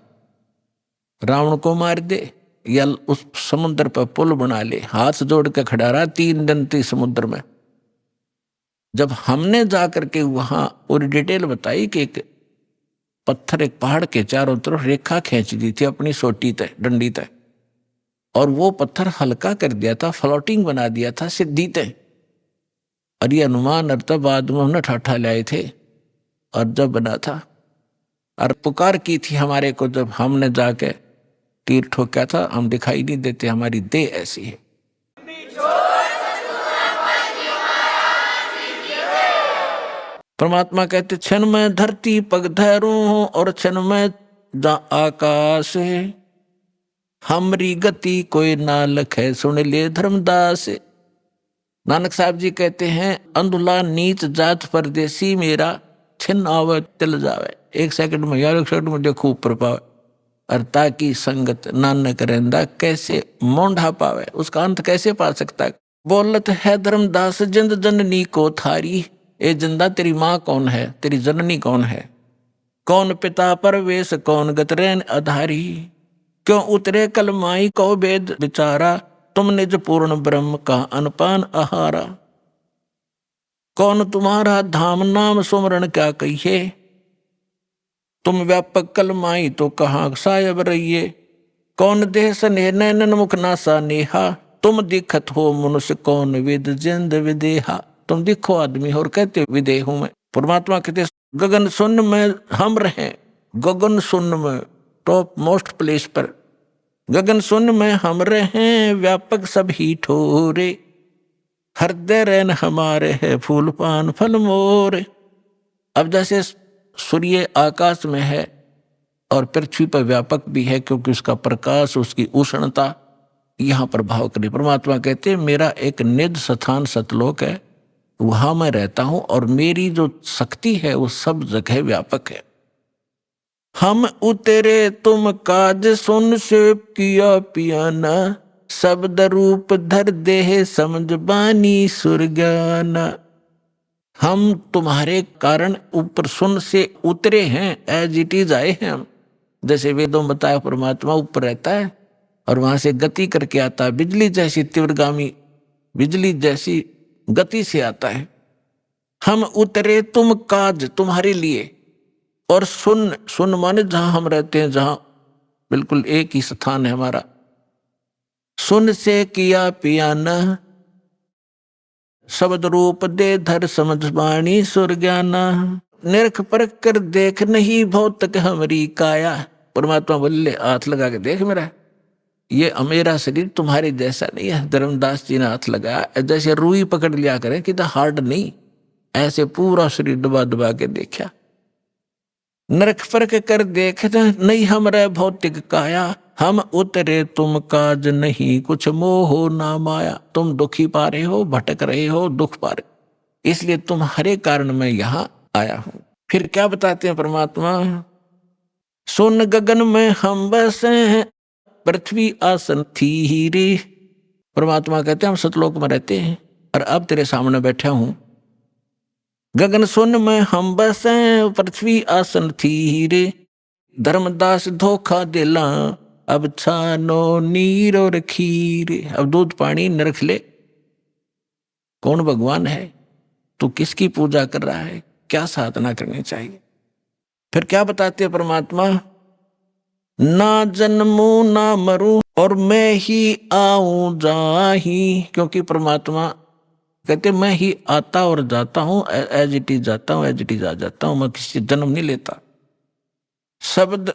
रावण को मार दे या उस समुद्र पर पुल बना ले। हाथ जोड़ के खड़ा रहा 3 दिन थी समुद्र में। जब हमने जाकर के वहां पूरी डिटेल बताई कि एक पत्थर एक पहाड़ के चारों तरफ रेखा खींच दी थी अपनी सोटी तय डंडी तय, और वो पत्थर हल्का कर दिया था, फ्लोटिंग बना दिया था सिद्धि तय। और ये अनुमान अर्थ बाद में हमने ठाठा लाए थे और जब बना था और पुकार की थी हमारे को, जब हमने जाके तीर ठोका था। हम दिखाई नहीं देते, हमारी देह ऐसी है। परमात्मा कहते क्षण में धरती पग धरूं और क्षण में जा आकाश है। हमरी गति कोई ना लखे सुन ले धर्मदास। नानक साहब जी कहते हैं अंधुला नीच जात परदेसी मेरा छिन आवे तिल जावे। 1 सेकंड में यार 1 सेकंड में देखो ऊपर पावे। और ताकि संगत नानक रहंदा कैसे मोंढा पावे, उसका अंत कैसे पा सकता है। बोलत है धर्मदास जिंद जननी को थारी। ए जिंदा तेरी माँ कौन है, तेरी जननी कौन है। कौन पिता परवेश कौन गतरैन आधारी। क्यों उतरे कल माई को वेद विचारा। तुम निज पूर्ण ब्रह्म का अनपान आहारा। कौन तुम्हारा धाम नाम सुमरण क्या कहिए। तुम व्यापक कल माई तो कहाँ सायब रहिए। कौन देह स्नेह नैनन मुख नासा नेहा। तुम दिखत हो मनुष्य कौन विद जिंद विदेहा। तुम दिखो आदमी और कहते विदेह हूं मैं। परमात्मा कहते गगन शून्य में हम रहें, गगन शून्य में टॉप मोस्ट प्लेस पर गगन शून्य में हम रहें। व्यापक सभी ठोरे हृदय रैन हमारे है फूल पान फल मोरे। अब जैसे सूर्य आकाश में है और पृथ्वी पर व्यापक भी है, क्योंकि उसका प्रकाश उसकी उष्णता यहाँ प्रभाव करे। परमात्मा कहते मेरा एक निज स्थान सतलोक है, वहां मैं रहता हूं और मेरी जो शक्ति है वो सब जगह व्यापक है। हम उतरे तुम काज सुन से किया पियाना। शब्द रूप धर देह समझ बानी सुरगाना। हम तुम्हारे कारण ऊपर सुन से उतरे हैं, एज इट इज आए हैं हम। जैसे वेदों में बताया परमात्मा ऊपर रहता है और वहां से गति करके आता है, बिजली जैसी तीव्रगामी बिजली जैसी गति से आता है। हम उतरे तुम काज तुम्हारे लिए, और सुन सुन माने जहां हम रहते हैं, जहां बिल्कुल एक ही स्थान है हमारा। सुन से किया पियाना। शब्द रूप दे धर समझ बाणी सुर ज्ञाना। निरख परख कर देख नहीं भौतक हमारी काया। परमात्मा बोले हाथ लगा के देख मेरा, ये मेरा शरीर तुम्हारे जैसा नहीं है। धर्मदास जी ने हाथ लगाया, जैसे रूई पकड़ लिया करें कि हार्ड नहीं, ऐसे पूरा शरीर दबा दबा के देखा। नरक फरक कर देखना नहीं हमरा भौतिक काया। हम उतरे तुम काज नहीं कुछ मोह ना माया। तुम दुखी पा रहे हो, भटक रहे हो, दुख पा रहे, इसलिए तुम्हारे कारण मैं यहां आया हूं। फिर क्या बताते हैं परमात्मा, सुन गगन में हम बसे पृथ्वी आसन थी रे। परमात्मा कहते हैं हम सतलोक में रहते हैं और अब तेरे सामने बैठा हूं। गगन सुन में हम बसे पृथ्वी आसन थी रे। धर्मदास धोखा दिला अब छानो नीर और खीर। अब दूध पानी न रख ले। कौन भगवान है, तू किसकी पूजा कर रहा है, क्या साधना करनी चाहिए। फिर क्या बताते हैं परमात्मा, ना जन्मूं ना मरूं और मैं ही आऊं जाही। क्योंकि परमात्मा कहते मैं ही आता और जाता हूं, एज इट इज जाता हूं, एज इट इज आ जाता हूं, मैं किसी जन्म नहीं लेता। शब्द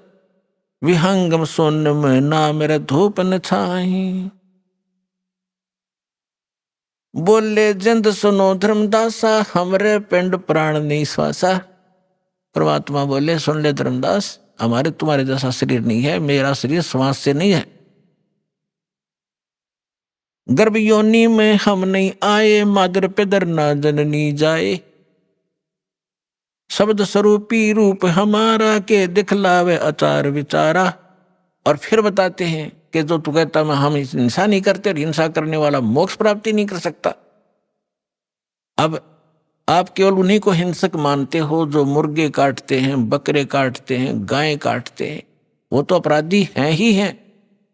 विहंगम सोन में ना मेरा धूप न छाही। बोले जिंद सुनो धर्मदासा हमरे पिंड प्राण नहीं श्वासा। परमात्मा बोले सुन ले धर्मदास, हमारे तुम्हारे जैसा शरीर नहीं है, मेरा शरीर श्वास से नहीं है। गर्भ योनि में हम नहीं आए, मादर पिदर ना जननी जाए। शब्द स्वरूपी रूप हमारा के दिखलावे आचार विचारा। और फिर बताते हैं कि जो तू कहता मैं हम हिंसा नहीं करते और हिंसा करने वाला मोक्ष प्राप्ति नहीं कर सकता। अब आप केवल उन्हीं को हिंसक मानते हो जो मुर्गे काटते हैं, बकरे काटते हैं, गायें काटते हैं। वो तो अपराधी हैं ही हैं,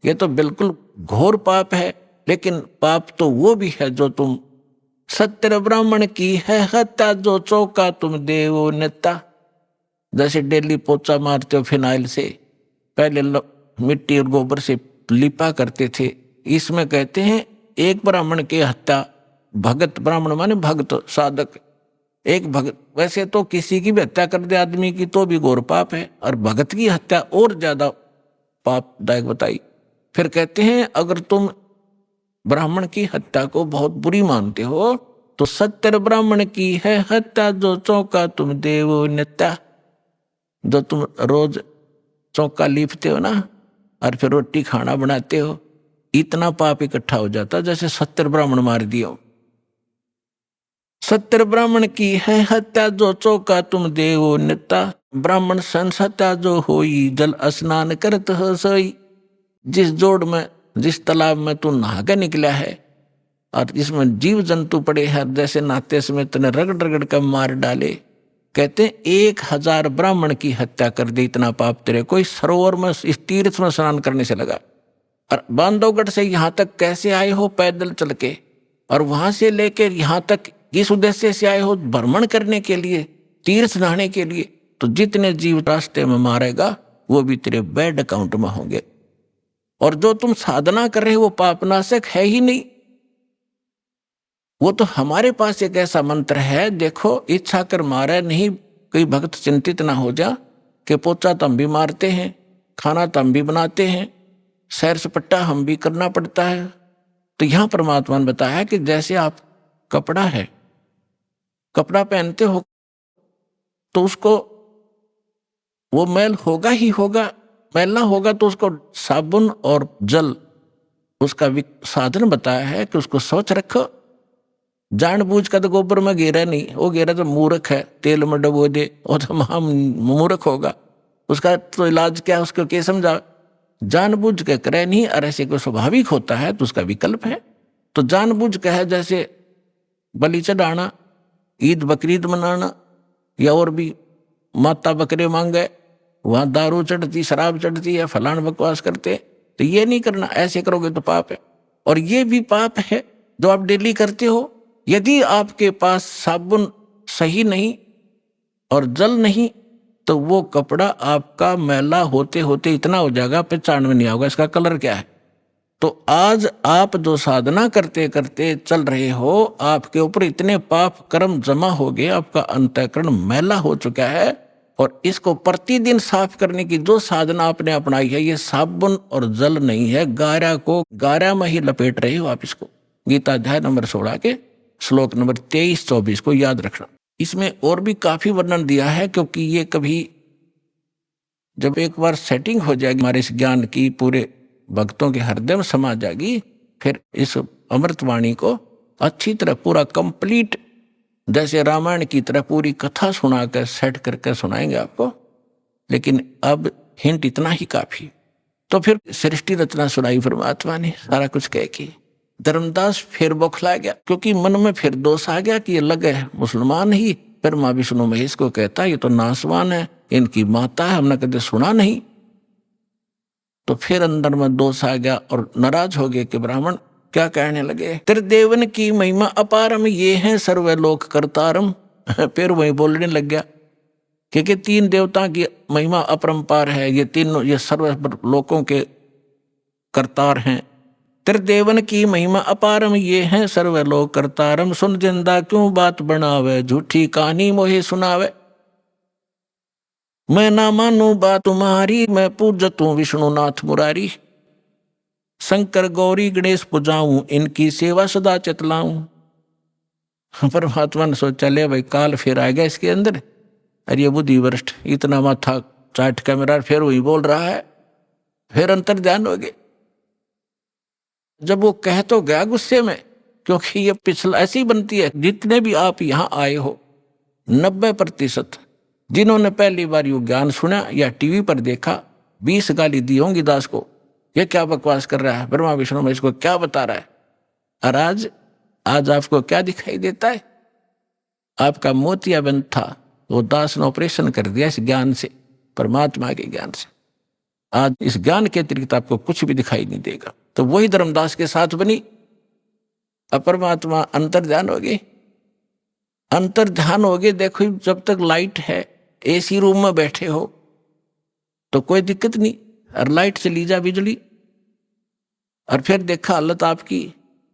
ये तो बिल्कुल घोर पाप है। लेकिन पाप तो वो भी है जो तुम सत्य ब्राह्मण की है हत्या, जो चौका तुम देवो नेता। जैसे डेली पोचा मारते हो फिनाइल से, पहले मिट्टी और गोबर से लिपा करते थे। इसमें कहते हैं एक ब्राह्मण की हत्या, भगत, ब्राह्मण माने भक्त साधक, एक भगत। वैसे तो किसी की भी हत्या कर दे आदमी की तो भी घोर पाप है, और भगत की हत्या और ज्यादा पापदायक बताई। फिर कहते हैं अगर तुम ब्राह्मण की हत्या को बहुत बुरी मानते हो तो सत्तर ब्राह्मण की है हत्या, जो चौका तुम देवो नेता। जो तुम रोज चौका लीपते हो ना और फिर रोटी खाना बनाते हो, इतना पाप इकट्ठा हो जाता जैसे 70 ब्राह्मण मार दियो। 70 ब्राह्मण की है हत्या, जो चौका तुम देवो नेता। ब्राह्मण संसत्या जो होई, जल स्नान करत हो सोई। जिस जोड़ में, जिस तालाब में तू नहा के निकला है और जिसमें जीव जंतु पड़े हैं, जैसे नहाते समय तूने रगड़ रगड़ कर मार डाले। कहते हैं 1000 ब्राह्मण की हत्या कर दी, इतना पाप तेरे कोई सरोवर में, इस तीर्थ में स्नान करने से लगा। और बांधवगढ़ से यहाँ तक कैसे आए हो पैदल चल के, और वहां से लेकर यहाँ तक किस उद्देश्य से आए हो, भ्रमण करने के लिए, तीर्थ नहाने के लिए। तो जितने जीव रास्ते में मारेगा वो भी तेरे बैड अकाउंट में होंगे। और जो तुम साधना कर रहे हो वो पापनाशक है ही नहीं। वो तो हमारे पास एक ऐसा मंत्र है, देखो इच्छा कर मारे नहीं। कोई भक्त चिंतित ना हो जा कि पोचा तो हम भी मारते हैं, खाना तो हम भी बनाते हैं, सैर सपट्टा हम भी करना पड़ता है। तो यहाँ परमात्मा ने बताया कि जैसे आप कपड़ा है, कपड़ा पहनते हो तो उसको वो मैल होगा ही होगा, मैल ना होगा तो उसको साबुन और जल उसका साधन बताया है कि उसको स्वच्छ रखो। जानबूझ कर तो गोबर में गेरा नहीं, वो गेरा तो मूर्ख है, तेल में डबो दे वो तो महा मूर्ख होगा। उसका तो इलाज क्या है, उसको क्या समझा। जानबूझ के करे नहीं, और ऐसे को स्वाभाविक होता है तो उसका विकल्प है। तो जानबूझ के है जैसे बलि चढ़ाना, ईद बकरीद मनाना, या और भी माता बकरे मांगे, वहां दारू चढ़ती, शराब चढ़ती है, फलान बकवास करते, तो ये नहीं करना। ऐसे करोगे तो पाप है। और ये भी पाप है जो आप डेली करते हो। यदि आपके पास साबुन सही नहीं और जल नहीं तो वो कपड़ा आपका मैला होते होते इतना हो जाएगा पहचान में नहीं आओगे इसका कलर क्या है। तो आज आप जो साधना करते करते चल रहे हो, आपके ऊपर इतने पाप कर्म जमा हो गए, आपका अंतःकरण मैला हो चुका है। और इसको प्रतिदिन साफ करने की जो साधना आपने अपनाई है, ये साबुन और जल नहीं है, गारा को गारा में ही लपेट रहे हो आप इसको। गीता अध्याय नंबर 16 के श्लोक नंबर 23-24 को याद रखना। इसमें और भी काफी वर्णन दिया है, क्योंकि ये कभी जब एक बार सेटिंग हो जाएगी हमारे इस ज्ञान की, पूरे भक्तों के हृदय में समा जाएगी, फिर इस अमृतवाणी को अच्छी तरह पूरा कंप्लीट जैसे रामायण की तरह पूरी कथा सुनाकर सेट करके सुनाएंगे आपको। लेकिन अब हिंट इतना ही काफी। तो फिर सृष्टि रचना सुनाई परमात्मा ने, सारा कुछ कह के धर्मदास फिर बौखला गया, क्योंकि मन में फिर दोष आ गया कि ये लगे मुसलमान ही। फिर माँ विष्णु महेश को कहता ये तो नासवान है, इनकी माता है, हमने कभी सुना नहीं। तो फिर अंदर में दोष आ गया और नाराज हो गए कि ब्राह्मण क्या कहने लगे, त्रिदेवन की महिमा अपारम, ये है सर्वलोक करतारम। फिर वही बोलने लग गया क्योंकि 3 देवता की महिमा अपरंपार है, ये तीनों ये सर्व लोकों के करतार हैं। त्रिदेवन की महिमा अपारम, ये है सर्वलोक करतारम। सुन जिंदा क्यों बात बनावे, झूठी कहानी मोहे सुनावे। मैं ना मानू बात तुम्हारी, मैं पूजतू विष्णुनाथ मुरारी। शंकर गौरी गणेश पुजाऊं, इनकी सेवा सदा चितलाऊं। परमात्मा ने सोचा ले भाई काल फिर आ गया इसके अंदर, अरे ये बुद्धि वरिष्ठ इतना माथा चाट का मेरा फिर वही बोल रहा है। फिर अंतर ध्यान हो गए। जब वो कह तो गया गुस्से में, क्योंकि ये पिछला ऐसी बनती है, जितने भी आप यहाँ आए हो 90% जिन्होंने पहली बार यो ज्ञान सुना या टीवी पर देखा, 20 गाली दी होंगी दास को, ये क्या बकवास कर रहा है, ब्रह्मा विष्णु महेश को क्या बता रहा है। और आज आपको क्या दिखाई देता है? आपका मोतियाबिंद था, वो दास ने ऑपरेशन कर दिया इस ज्ञान से, परमात्मा के ज्ञान से। आज इस ज्ञान के अतिरिक्त आपको कुछ भी दिखाई नहीं देगा। तो वही धर्मदास के साथ बनी। अब परमात्मा अंतर ध्यान हो गए, अंतर ध्यान हो गए। देखो जब तक लाइट है, एसी रूम में बैठे हो तो कोई दिक्कत नहीं, और लाइट चली जा बिजली, और फिर देखा हालत आपकी,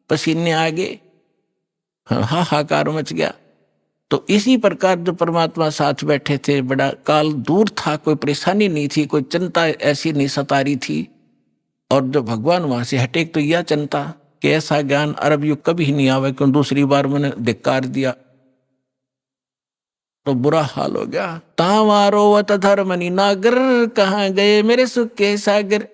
पसीने आ गए, हाहाकार मच गया। तो इसी प्रकार जो परमात्मा साथ बैठे थे, बड़ा काल दूर था, कोई परेशानी नहीं थी, कोई चिंता ऐसी नहीं सता रही थी। और जो भगवान वहां से हटे तो यह चिंता कि ऐसा ज्ञान अरब युग कभी नहीं आवे, क्यों दूसरी बार मैंने धिक्कार दिया तो बुरा हाल हो गया। तावारोवत धर्मनि नागर, कहाँ गए मेरे सुख के सागर।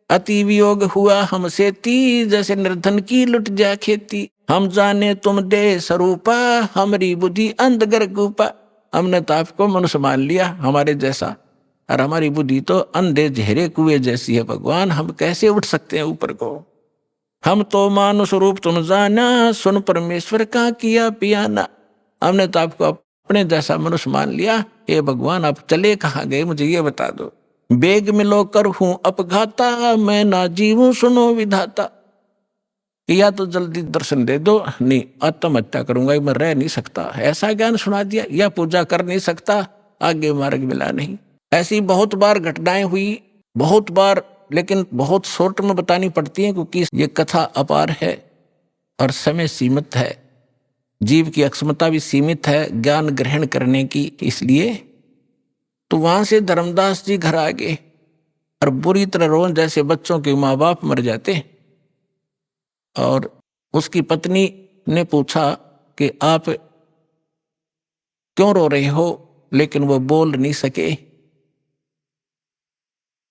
अति वियोग हुआ हमसे ती, जैसे निर्धन की लुट जा खेती। हम जाने तुम दे स्वरूपा, हमारी बुद्धि अंधगर गुपा। हमने तो आपको मनुष्य मान लिया हमारे जैसा, और हमारी बुद्धि तो अंधे झेरे कुएं जैसी है। भगवान हम कैसे उठ सकते हैं ऊपर को। हम तो मानुष रूप तुम जाना, सुन परमेश्वर का किया पियाना। हमने तो आपको अपने जैसा मनुष्य मान लिया। हे भगवान आप चले कहाँ गए, मुझे ये बता दो। बेग मिलो कर हूं अपघाता, मैं ना जीवूं सुनो विधाता। या तो जल्दी दर्शन दे दो, नहीं आत्महत्या करूंगा, मैं रह नहीं सकता। ऐसा ज्ञान सुना दिया, या पूजा कर नहीं सकता, आगे मार्ग मिला नहीं। ऐसी बहुत बार घटनाएं हुई, बहुत बार, लेकिन बहुत शॉर्ट में बतानी पड़ती है, क्योंकि ये कथा अपार है और समय सीमित है, जीव की अक्षमता भी सीमित है ज्ञान ग्रहण करने की। इसलिए तो वहां से धर्मदास जी घर आ गए और बुरी तरह रोन, जैसे बच्चों के माँ बाप मर जाते। और उसकी पत्नी ने पूछा कि आप क्यों रो रहे हो, लेकिन वो बोल नहीं सके,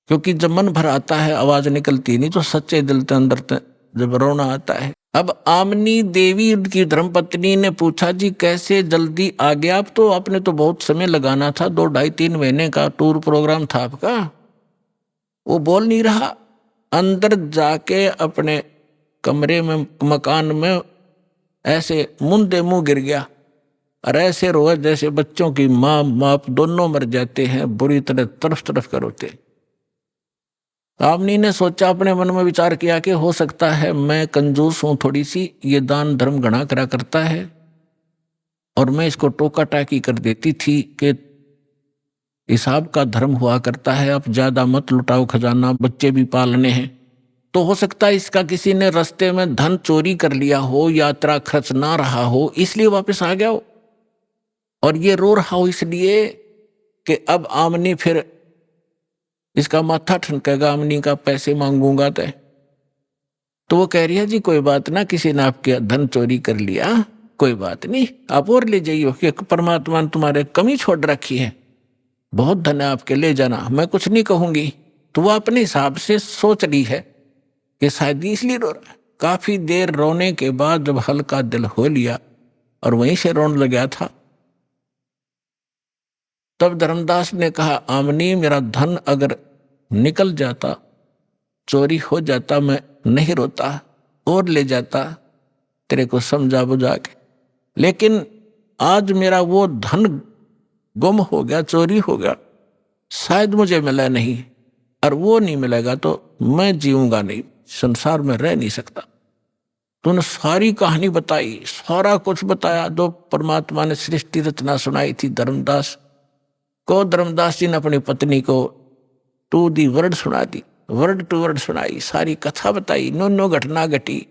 क्योंकि जब मन भर आता है आवाज निकलती नहीं, तो सच्चे दिल के अंदर जब रोना आता है। अब आमनी देवी उनकी धर्मपत्नी ने पूछा, जी कैसे जल्दी आ गया आप, तो आपने तो बहुत समय लगाना था, 2 ढाई 3 महीने का टूर प्रोग्राम था आपका। वो बोल नहीं रहा, अंदर जाके अपने कमरे में, मकान में ऐसे मुंदे मुंह गिर गया और ऐसे रोए जैसे बच्चों की माँ बाप दोनों मर जाते हैं, बुरी तरह तरफ कर रोते। आमनी ने सोचा, अपने मन में विचार किया कि हो सकता है मैं कंजूस हूं थोड़ी सी, ये दान धर्म घना करा करता है और मैं इसको टोका टाकी कर देती थी कि हिसाब का धर्म हुआ करता है, अब ज्यादा मत लुटाओ खजाना, बच्चे भी पालने हैं। तो हो सकता है इसका किसी ने रास्ते में धन चोरी कर लिया हो, यात्रा खर्च ना रहा हो, इसलिए वापस आ गया हो। और ये रो रहा हो इसलिए कि अब आमनी फिर इसका माथा ठनकेगा, आमनी का पैसे मांगूंगा तो वो कह रही है, जी कोई बात ना, किसी ने आपके धन चोरी कर लिया, कोई बात नहीं, आप और ले जाइए, कि परमात्मा ने तुम्हारे कमी छोड़ रखी है, बहुत धन है आपके, ले जाना, मैं कुछ नहीं कहूंगी। तो वो अपने हिसाब से सोच रही है कि शायद इसलिए रो रहा है। काफी देर रोने के बाद जब हल्का दिल हो लिया और वहीं से रोने लगा था, तब धर्मदास ने कहा, आमनी मेरा धन अगर निकल जाता, चोरी हो जाता, मैं नहीं रोता और ले जाता तेरे को समझा बुझा के, लेकिन आज मेरा वो धन गुम हो गया, चोरी हो गया, शायद मुझे मिला नहीं, और वो नहीं मिलेगा तो मैं जीऊंगा नहीं, संसार में रह नहीं सकता। तूने सारी कहानी बताई, सारा कुछ बताया, जो परमात्मा ने सृष्टि रचना सुनाई थी धर्मदास को। धर्मदास जी ने अपनी पत्नी को टू दी वर्ड सुना दी, वर्ड टू वर्ड सुनाई, सारी कथा बताई, नो घटना घटी।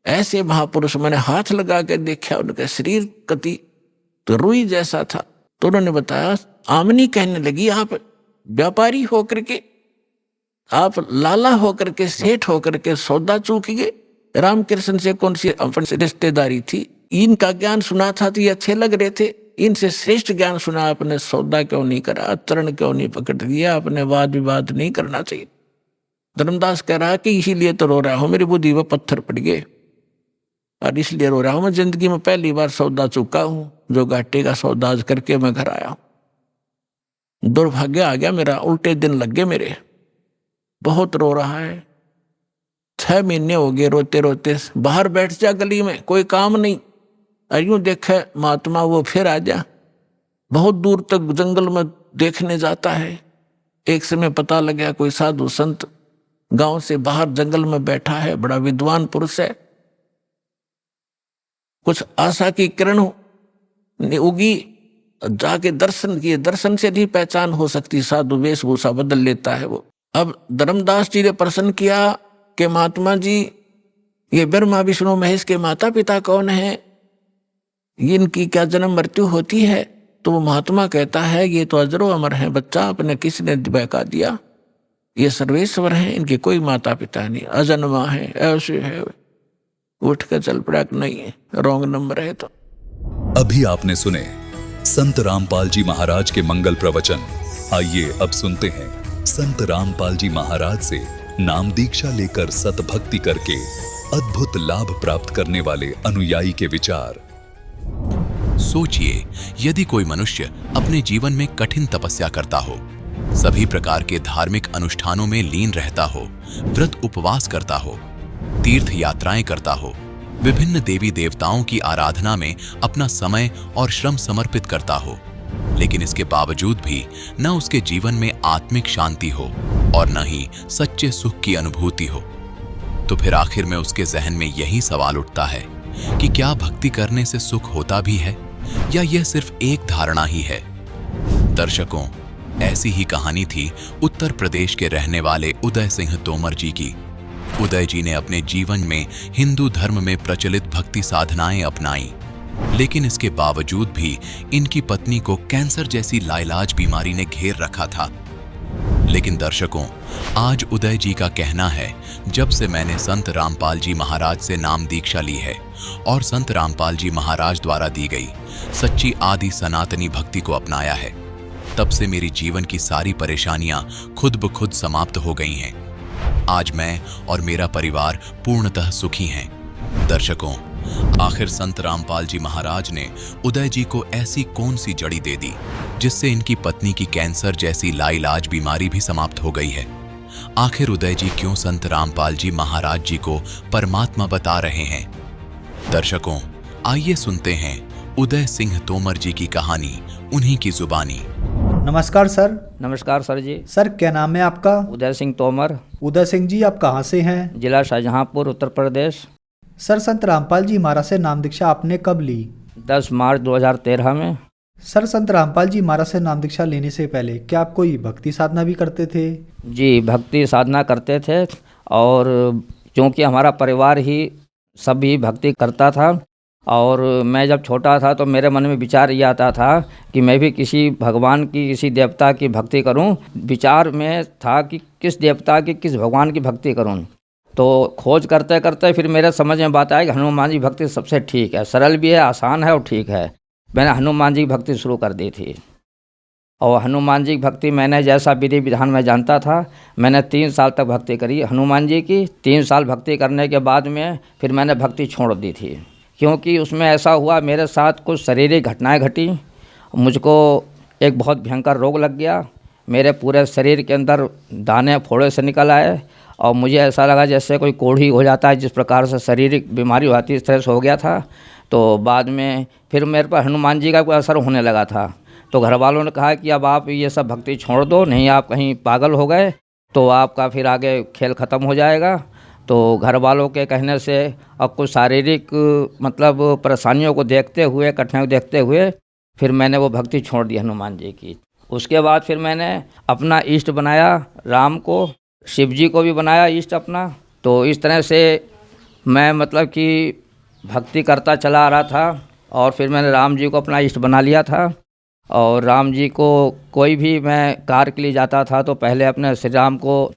ऐसे महापुरुष मैंने हाथ लगा के देखा, उनका शरीर कति तो रुई जैसा था। तो उन्होंने बताया, आमनी कहने लगी, आप व्यापारी होकर के, आप लाला होकर के, सेठ होकर के सौदा चूक गए। रामकृष्ण से कौन सी अपनी रिश्तेदारी थी, इनका ज्ञान सुना था तो ये अच्छे लग रहे थे, इनसे श्रेष्ठ ज्ञान सुना, आपने सौदा क्यों नहीं करा, चरण क्यों नहीं पकड़ दिया, आपने वाद विवाद नहीं करना चाहिए। धर्मदास कह रहा कि इसीलिए तो रो रहा हूं, मेरी बुद्धि में पत्थर पड़ गए और इसलिए रो रहा हूं। मैं जिंदगी में पहली बार सौदा चुका हूं, जो घाटे का सौदा करके मैं घर आया हूं। दुर्भाग्य आ गया मेरा, उल्टे दिन लग गए मेरे। बहुत रो रहा है, 6 महीने हो गए रोते रोते। बाहर बैठ जा गली में, कोई काम नहीं, यूं देखे महात्मा वो फिर आ जा। बहुत दूर तक जंगल में देखने जाता है। एक समय पता लगा कोई साधु संत गांव से बाहर जंगल में बैठा है, बड़ा विद्वान पुरुष है। कुछ आशा की किरण उगी, जाके दर्शन किए। दर्शन से नहीं पहचान हो सकती, साधु वेशभूषा बदल लेता है वो। अब धर्मदास जी ने प्रश्न किया कि महात्मा जी, ये ब्रह्मा विष्णु महेश के माता पिता कौन है, इनकी क्या जन्म मृत्यु होती है? तो वो महात्मा कहता है ये तो अजरो अमर है बच्चा, अपने किसी ने बहका दिया, ये सर्वेश्वर हैं, इनके कोई माता पिता नहीं, अजन्मा है, ऐसे है। उठ कर चल पड़ा, नहीं है, रॉन्ग नंबर है। तो अभी आपने सुने संत रामपाल जी महाराज के मंगल प्रवचन। आइए अब सुनते हैं संत रामपाल जी महाराज से नाम दीक्षा लेकर सतभक्ति करके अद्भुत लाभ प्राप्त करने वाले अनुयायी के विचार। सोचिए, यदि कोई मनुष्य अपने जीवन में कठिन तपस्या करता हो, सभी प्रकार के धार्मिक अनुष्ठानों में लीन रहता हो, व्रत उपवास करता हो, तीर्थ यात्राएं करता हो, विभिन्न देवी देवताओं की आराधना में अपना समय और श्रम समर्पित करता हो, लेकिन इसके बावजूद भी न उसके जीवन में आत्मिक शांति हो और न ही सच्चे सुख की अनुभूति हो, तो फिर आखिर में उसके जहन में यही सवाल उठता है कि क्या भक्ति करने से सुख होता भी है या यह सिर्फ एक धारणा ही है। दर्शकों, ऐसी ही कहानी थी उत्तर प्रदेश के रहने वाले उदय सिंह तोमर जी की। उदय जी ने अपने जीवन में हिंदू धर्म में प्रचलित भक्ति साधनाएं अपनाई, लेकिन इसके बावजूद भी इनकी पत्नी को कैंसर जैसी लाइलाज बीमारी ने घेर रखा था। लेकिन दर्शकों, आज उदय जी का कहना है, जब से मैंने संत रामपाल जी महाराज से नाम दीक्षा ली है और संत रामपाल जी महाराज द्वारा दी गई सच्ची आदि सनातनी भक्ति को अपनाया है, तब से मेरी जीवन की सारी परेशानियां खुद ब खुद समाप्त हो गई हैं। आज मैं और मेरा परिवार पूर्णतः सुखी हैं। दर्शकों, आखिर संत रामपाल जी महाराज ने उदय जी को ऐसी कौन सी जड़ी दे दी जिससे इनकी पत्नी की कैंसर जैसी लाइलाज बीमारी भी समाप्त हो गई है? आखिर उदय जी क्यों संत रामपाल जी महाराज जी को परमात्मा बता रहे हैं? दर्शकों, आइए सुनते हैं उदय सिंह तोमर जी की कहानी उन्हीं की जुबानी। नमस्कार सर। नमस्कार सर जी। सर क्या नाम है आपका? उदय सिंह तोमर। उदय सिंह जी, आप कहाँ से हैं? जिला शाहजहांपुर, उत्तर प्रदेश। सर, संत रामपाल जी महाराज से नाम दीक्षा आपने कब ली? 10 मार्च 2013 में। सर, संत रामपाल जी महाराज से नाम दीक्षा लेने से पहले क्या आप कोई भक्ति साधना भी करते थे? जी, भक्ति साधना करते थे, और क्योंकि हमारा परिवार ही सभी भक्ति करता था, और मैं जब छोटा था तो मेरे मन में विचार ये आता था कि मैं भी किसी भगवान की, किसी देवता की भक्ति करूं। विचार में था कि किस देवता की, किस भगवान की भक्ति करूं। तो खोज करते करते फिर मेरे समझ में बात आई कि हनुमान जी भक्ति सबसे ठीक है, सरल भी है, आसान है और ठीक है। मैंने हनुमान जी की भक्ति शुरू कर दी थी, और हनुमान जी की भक्ति मैंने जैसा विधि विधान में जानता था, मैंने 3 साल तक भक्ति करी हनुमान जी की। 3 साल भक्ति करने के बाद में फिर मैंने भक्ति छोड़ दी थी, क्योंकि उसमें ऐसा हुआ मेरे साथ कुछ शारीरिक घटनाएं घटी। मुझको एक बहुत भयंकर रोग लग गया, मेरे पूरे शरीर के अंदर दाने फोड़े से निकल आए, और मुझे ऐसा लगा जैसे कोई कोढ़ी हो जाता है, जिस प्रकार से शारीरिक बीमारी होती है, इस तरह से हो गया था। तो बाद में फिर मेरे पर हनुमान जी का कोई असर होने लगा था। तो घर वालों ने कहा कि अब आप ये सब भक्ति छोड़ दो, नहीं आप कहीं पागल हो गए तो आपका फिर आगे खेल ख़त्म हो जाएगा। तो घर वालों के कहने से और कुछ शारीरिक मतलब परेशानियों को देखते हुए, कठिनाइयों को देखते हुए, फिर मैंने वो भक्ति छोड़ दी हनुमान जी की। उसके बाद फिर मैंने अपना इष्ट बनाया राम को, शिव जी को भी बनाया इष्ट अपना। तो इस तरह से मैं मतलब कि भक्ति करता चला आ रहा था, और फिर मैंने राम जी को अपना इष्ट बना लिया था। और राम जी को कोई भी मैं कार्य के लिए जाता था तो पहले अपने श्री राम को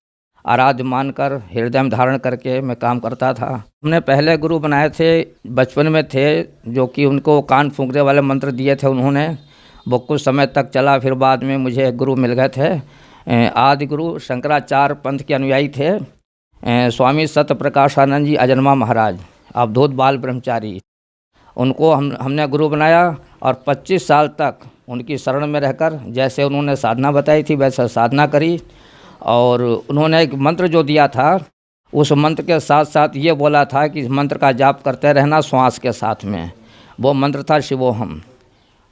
आराध्य मानकर हृदय में धारण करके मैं काम करता था। हमने पहले गुरु बनाए थे, बचपन में थे, जो कि उनको कान फूंकने वाले मंत्र दिए थे उन्होंने, वो कुछ समय तक चला। फिर बाद में मुझे गुरु मिल गए थे, आदि गुरु शंकराचार्य पंथ के अनुयायी थे, स्वामी सत्य प्रकाशानंद जी अजन्मा महाराज, अवधूत बाल ब्रह्मचारी। उनको हमने गुरु बनाया, और 25 साल तक उनकी शरण में रहकर जैसे उन्होंने साधना बताई थी वैसे साधना करी। और उन्होंने एक मंत्र जो दिया था उस मंत्र के साथ साथ ये बोला था कि इस मंत्र का जाप करते रहना श्वास के साथ में। वो मंत्र था शिवोहम।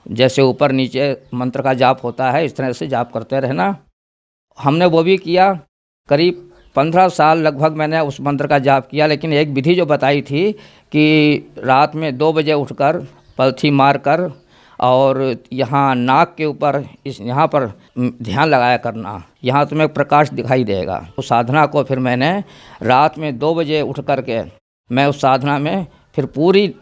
जैसे ऊपर नीचे मंत्र का जाप होता है इस तरह से जाप करते रहना। हमने वो भी किया। करीब 15 साल लगभग मैंने उस मंत्र का जाप किया। लेकिन एक विधि जो बताई थी कि रात में 2 बजे उठकर पलथी मारकर और यहाँ नाक के ऊपर यहाँ पर ध्यान लगाया करना, यहाँ तुम्हें प्रकाश दिखाई देगा। उस साधना को फिर मैंने रात में 2 बजे उठ कर के मैं उस साधना में फिर पूरी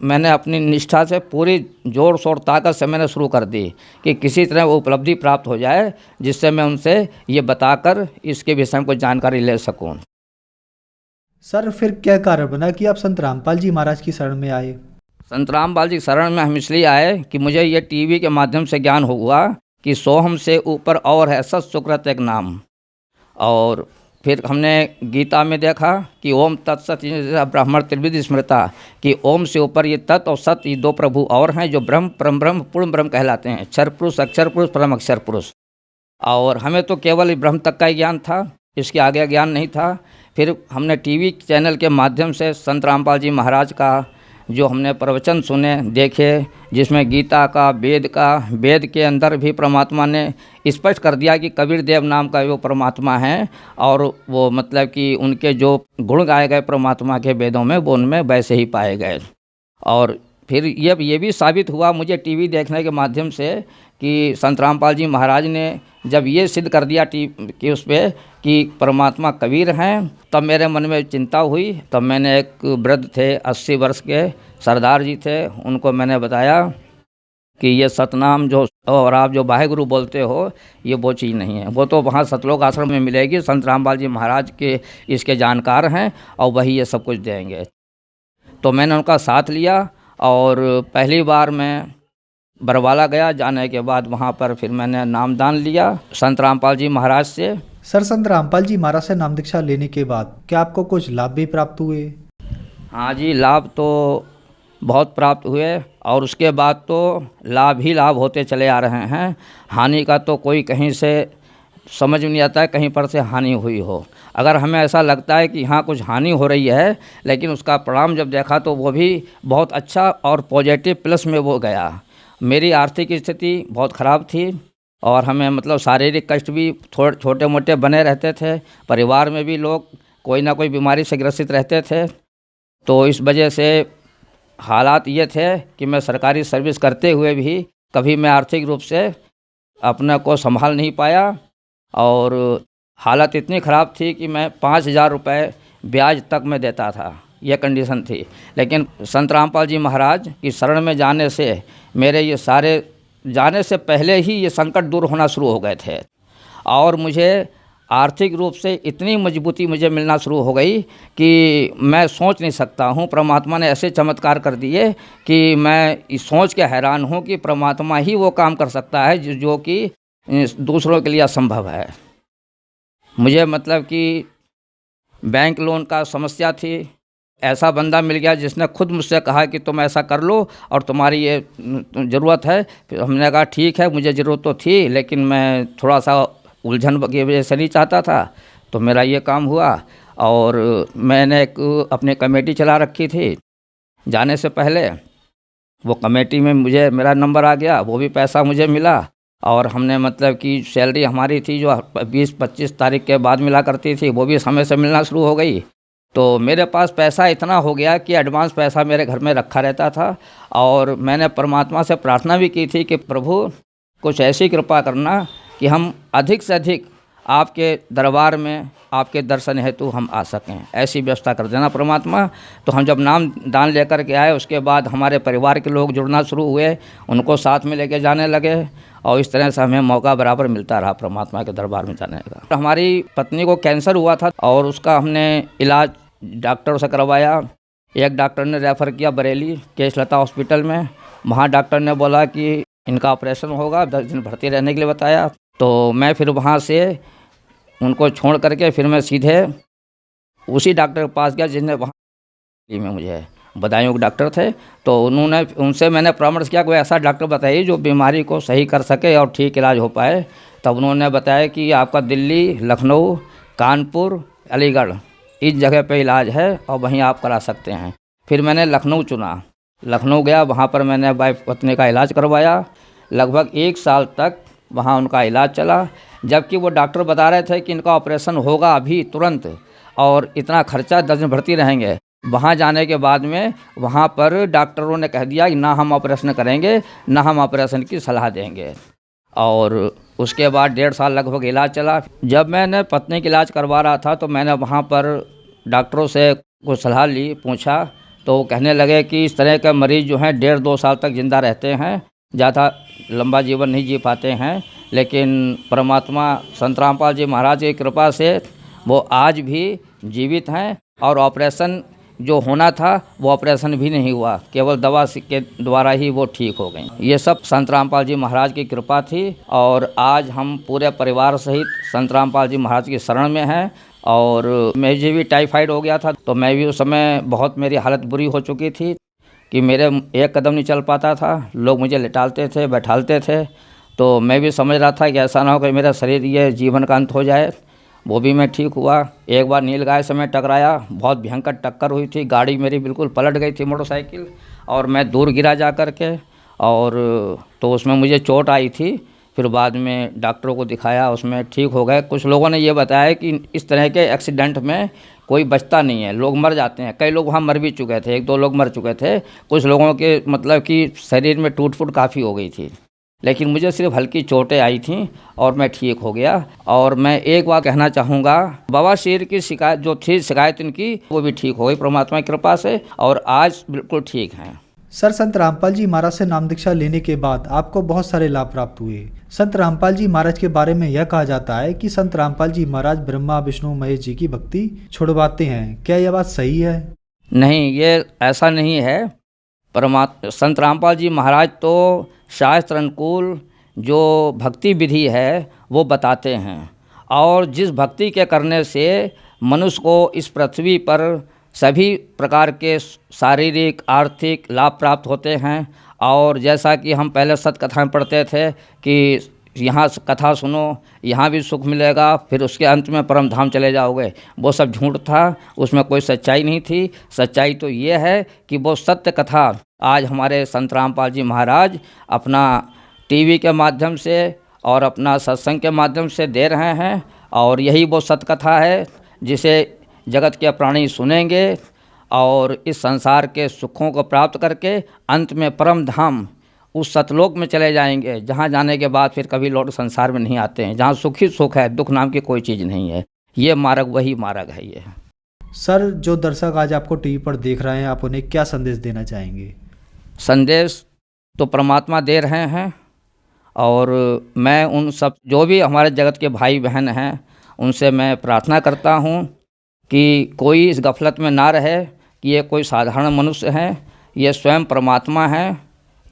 मैंने अपनी निष्ठा से पूरी जोर शोर ताकत से मैंने शुरू कर दी कि किसी तरह वो उपलब्धि प्राप्त हो जाए जिससे मैं उनसे ये बताकर इसके विषय में कुछ जानकारी ले सकूं। सर फिर क्या कारण बना कि आप संत रामपाल जी महाराज की शरण में आए? संत रामपाल जी शरण में हम इसलिए आए कि मुझे ये टीवी के माध्यम से ज्ञान हुआ कि सोहम से ऊपर और है सत सुकृत एक नाम। और फिर हमने गीता में देखा कि ओम तत्सत ब्राह्मण त्रिविधि स्मृता कि ओम से ऊपर ये तत् और सत ये 2 प्रभु और हैं जो ब्रह्म परम ब्रह्म पूर्ण ब्रह्म कहलाते हैं। क्षर पुरुष अक्षर पुरुष परम अक्षर पुरुष। और हमें तो केवल ब्रह्म तक का ही ज्ञान था, इसके आगे ज्ञान नहीं था। फिर हमने टीवी चैनल के माध्यम से संत रामपाल जी महाराज का जो हमने प्रवचन सुने देखे जिसमें गीता का वेद के अंदर भी परमात्मा ने स्पष्ट कर दिया कि कबीर देव नाम का वो परमात्मा है और वो मतलब कि उनके जो गुण गाए गए परमात्मा के वेदों में वो उनमें वैसे ही पाए गए। और फिर ये भी साबित हुआ मुझे टीवी देखने के माध्यम से कि संत रामपाल जी महाराज ने जब ये सिद्ध कर दिया कि उस पर कि परमात्मा कबीर हैं, तब मेरे मन में चिंता हुई। तब मैंने एक वृद्ध थे 80 वर्ष के सरदार जी थे, उनको मैंने बताया कि ये सतनाम जो और आप जो वाहेगुरु बोलते हो ये वो चीज़ नहीं है, वो तो वहाँ सतलोक आश्रम में मिलेगी। संत रामपाल जी महाराज के इसके जानकार हैं और वही ये सब कुछ देंगे। तो मैंने उनका साथ लिया और पहली बार मैं बरवाला गया। जाने के बाद वहाँ पर फिर मैंने नामदान लिया संत रामपाल जी महाराज से। सर संत रामपाल जी महाराज से नाम दीक्षा लेने के बाद क्या आपको कुछ लाभ भी प्राप्त हुए? हाँ जी, लाभ तो बहुत प्राप्त हुए और उसके बाद तो लाभ ही लाभ होते चले आ रहे हैं। हानि का तो कोई कहीं से समझ में नहीं आता है कहीं पर से हानि हुई हो। अगर हमें ऐसा लगता है कि हाँ कुछ हानि हो रही है, लेकिन उसका परिणाम जब देखा तो वो भी बहुत अच्छा और पॉजिटिव प्लस में वो गया। मेरी आर्थिक स्थिति बहुत ख़राब थी और हमें मतलब शारीरिक कष्ट भी थोड़े छोटे मोटे बने रहते थे। परिवार में भी लोग कोई ना कोई बीमारी से ग्रसित रहते थे। तो इस वजह से हालात ये थे कि मैं सरकारी सर्विस करते हुए भी कभी मैं आर्थिक रूप से अपने को संभाल नहीं पाया और हालत इतनी ख़राब थी कि मैं 5,000 रुपये ब्याज तक मैं देता था, यह कंडीशन थी। लेकिन संत रामपाल जी महाराज की शरण में जाने से मेरे ये सारे जाने से पहले ही ये संकट दूर होना शुरू हो गए थे और मुझे आर्थिक रूप से इतनी मजबूती मुझे मिलना शुरू हो गई कि मैं सोच नहीं सकता हूँ। परमात्मा ने ऐसे चमत्कार कर दिए कि मैं इस सोच के हैरान हूँ कि परमात्मा ही वो काम कर सकता है जो कि दूसरों के लिए असंभव है। मुझे मतलब कि बैंक लोन का समस्या थी, ऐसा बंदा मिल गया जिसने खुद मुझसे कहा कि तुम ऐसा कर लो और तुम्हारी ये ज़रूरत है। फिर हमने कहा ठीक है, मुझे ज़रूरत तो थी लेकिन मैं थोड़ा सा उलझन की वजह से नहीं चाहता था, तो मेरा ये काम हुआ। और मैंने एक अपनी कमेटी चला रखी थी। जाने से पहले वो कमेटी में मुझे मेरा नंबर आ गया, वो भी पैसा मुझे मिला और हमने मतलब कि सैलरी हमारी थी जो 20-25 तारीख के बाद मिला करती थी, वो भी समय से मिलना शुरू हो गई। तो मेरे पास पैसा इतना हो गया कि एडवांस पैसा मेरे घर में रखा रहता था और मैंने परमात्मा से प्रार्थना भी की थी कि प्रभु कुछ ऐसी कृपा करना कि हम अधिक से अधिक आपके दरबार में आपके दर्शन हेतु हम आ सकें, ऐसी व्यवस्था कर देना परमात्मा। तो हम जब नाम दान लेकर के आए उसके बाद हमारे परिवार के लोग जुड़ना शुरू हुए, उनको साथ में लेके जाने लगे और इस तरह से हमें मौका बराबर मिलता रहा परमात्मा के दरबार में जाने का। हमारी पत्नी को कैंसर हुआ था और उसका हमने इलाज डॉक्टर से करवाया। एक डॉक्टर ने रेफ़र किया बरेली केशलता हॉस्पिटल में। वहाँ डॉक्टर ने बोला कि इनका ऑपरेशन होगा, 10 दिन भर्ती रहने के लिए बताया। तो मैं फिर वहाँ से उनको छोड़ करके फिर मैं सीधे उसी डॉक्टर के पास गया जिसने वहाँ में मुझे बदायूं के डॉक्टर थे। तो उनसे मैंने परामर्श किया कोई ऐसा डॉक्टर बताइए जो बीमारी को सही कर सके और ठीक इलाज हो पाए। तब उन्होंने बताया कि आपका दिल्ली, लखनऊ, कानपुर, अलीगढ़ इस जगह पे इलाज है और वहीं आप करा सकते हैं। फिर मैंने लखनऊ चुना। लखनऊ गया, वहाँ पर मैंने वाइफ पत्नी का इलाज करवाया। लगभग 1 साल तक वहाँ उनका इलाज चला, जबकि वो डॉक्टर बता रहे थे कि इनका ऑपरेशन होगा अभी तुरंत और इतना खर्चा 10 दिन भर्ती रहेंगे। वहाँ जाने के बाद में वहाँ पर डॉक्टरों ने कह दिया कि ना हम ऑपरेशन करेंगे, ना हम ऑपरेशन की सलाह देंगे। और उसके बाद 1.5 साल लगभग इलाज चला। जब मैंने पत्नी का इलाज करवा रहा था तो मैंने वहाँ पर डॉक्टरों से कुछ सलाह ली, पूछा, तो वो कहने लगे कि इस तरह के मरीज़ जो हैं 1.5-2 साल तक ज़िंदा रहते हैं, ज़्यादा लंबा जीवन नहीं जी पाते हैं। लेकिन परमात्मा संत रामपाल जी महाराज की कृपा से वो आज भी जीवित हैं और ऑपरेशन जो होना था वो ऑपरेशन भी नहीं हुआ, केवल दवा के द्वारा ही वो ठीक हो गई। ये सब संत रामपाल जी महाराज की कृपा थी और आज हम पूरे परिवार सहित संत रामपाल जी महाराज की शरण में हैं। और मुझे भी टाइफाइड हो गया था, तो मैं भी उस समय बहुत मेरी हालत बुरी हो चुकी थी कि मेरे एक कदम नहीं चल पाता था। लोग मुझे लिटालते थे, बैठालते थे। तो मैं भी समझ रहा था कि ऐसा ना हो कि मेरा शरीर ये जीवन का अंत हो जाए। वो भी मैं ठीक हुआ। एक बार नीलगाय से मैं टकराया, बहुत भयंकर टक्कर हुई थी, गाड़ी मेरी बिल्कुल पलट गई थी मोटरसाइकिल, और मैं दूर गिरा जा कर के, और तो उसमें मुझे चोट आई थी। फिर बाद में डॉक्टरों को दिखाया, उसमें ठीक हो गए। कुछ लोगों ने ये बताया कि इस तरह के एक्सीडेंट में कोई बचता नहीं है, लोग मर जाते हैं। कई लोग वहाँ मर भी चुके थे, 1-2 लोग मर चुके थे। कुछ लोगों के मतलब कि शरीर में टूट फूट काफ़ी हो गई थी, लेकिन मुझे सिर्फ हल्की चोटें आई थीं और मैं ठीक हो गया। और मैं एक बात कहना चाहूँगा, बवासीर की शिकायत जो थी, शिकायत इनकी, वो भी ठीक हो गई परमात्मा की कृपा से, और आज बिल्कुल ठीक हैं। सर, संत रामपाल जी महाराज से नाम दीक्षा लेने के बाद आपको बहुत सारे लाभ प्राप्त हुए। संत रामपाल जी महाराज के बारे में यह कहा जाता है कि संत रामपाल जी महाराज ब्रह्मा विष्णु महेश जी की भक्ति छुड़वाते हैं, क्या यह बात सही है? नहीं, ये ऐसा नहीं है। संत रामपाल जी महाराज तो शास्त्र अनुकूल जो भक्ति विधि है वो बताते हैं, और जिस भक्ति के करने से मनुष्य को इस पृथ्वी पर सभी प्रकार के शारीरिक आर्थिक लाभ प्राप्त होते हैं। और जैसा कि हम पहले सतकथा में पढ़ते थे कि यहाँ कथा सुनो, यहाँ भी सुख मिलेगा, फिर उसके अंत में परम धाम चले जाओगे, वो सब झूठ था, उसमें कोई सच्चाई नहीं थी। सच्चाई तो ये है कि वो सत्य कथा आज हमारे संत रामपाल जी महाराज अपना टीवी के माध्यम से और अपना सत्संग के माध्यम से दे रहे हैं, और यही वो सत्य कथा है जिसे जगत के प्राणी सुनेंगे और इस संसार के सुखों को प्राप्त करके अंत में परम धाम उस सतलोक में चले जाएंगे, जहाँ जाने के बाद फिर कभी लौट संसार में नहीं आते हैं, जहाँ सुख ही सुख है, दुख नाम की कोई चीज़ नहीं है। ये मार्ग वही मार्ग है। ये सर, जो दर्शक आज आपको टीवी पर देख रहे हैं, आप उन्हें क्या संदेश देना चाहेंगे? संदेश तो परमात्मा दे रहे हैं, और मैं उन सब जो भी हमारे जगत के भाई बहन हैं उनसे मैं प्रार्थना करता हूँ कि कोई इस गफलत में ना रहे कि ये कोई साधारण मनुष्य हैं, ये स्वयं परमात्मा हैं,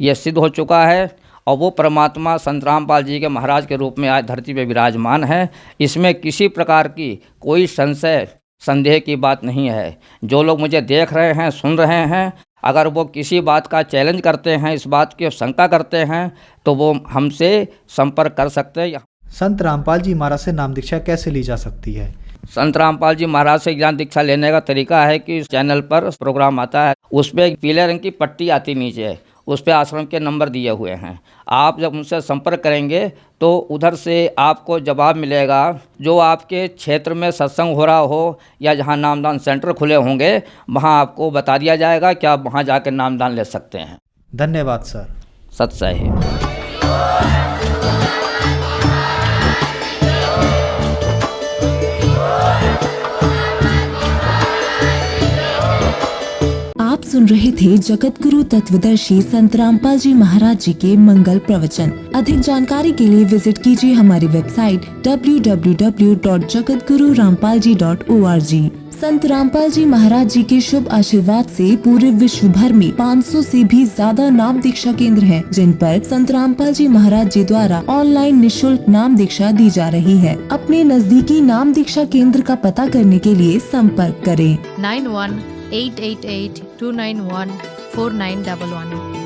ये सिद्ध हो चुका है। और वो परमात्मा संत रामपाल जी के महाराज के रूप में आज धरती पे विराजमान है। इसमें किसी प्रकार की कोई संशय संदेह की बात नहीं है। जो लोग मुझे देख रहे हैं, सुन रहे हैं, अगर वो किसी बात का चैलेंज करते हैं, इस बात की शंका करते हैं, तो वो हमसे संपर्क कर सकते हैं। संत रामपाल जी महाराज से नाम दीक्षा कैसे ली जा सकती है? संत रामपाल जी महाराज से ज्ञान दीक्षा लेने का तरीका है कि चैनल पर प्रोग्राम आता है, उस पर एक पीले रंग की पट्टी आती नीचे, उस पर आश्रम के नंबर दिए हुए हैं। आप जब उनसे संपर्क करेंगे तो उधर से आपको जवाब मिलेगा। जो आपके क्षेत्र में सत्संग हो रहा हो या जहाँ नामदान सेंटर खुले होंगे, वहाँ आपको बता दिया जाएगा कि आप वहाँ जाकर नामदान ले सकते हैं। धन्यवाद सर। सत साहिब। आप सुन रहे थे जगत गुरु तत्वदर्शी संत रामपाल जी महाराज जी के मंगल प्रवचन। अधिक जानकारी के लिए विजिट कीजिए हमारी वेबसाइट www.jagatgururampalji.org। संत रामपाल जी महाराज जी के शुभ आशीर्वाद से पूरे विश्व भर में 500 से भी ज्यादा नाम दीक्षा केंद्र हैं, जिन पर संत रामपाल जी महाराज जी द्वारा ऑनलाइन निःशुल्क नाम दीक्षा दी जा रही है। अपने नजदीकी नाम दीक्षा केंद्र का पता करने के लिए संपर्क करें। 888-291-4911 है।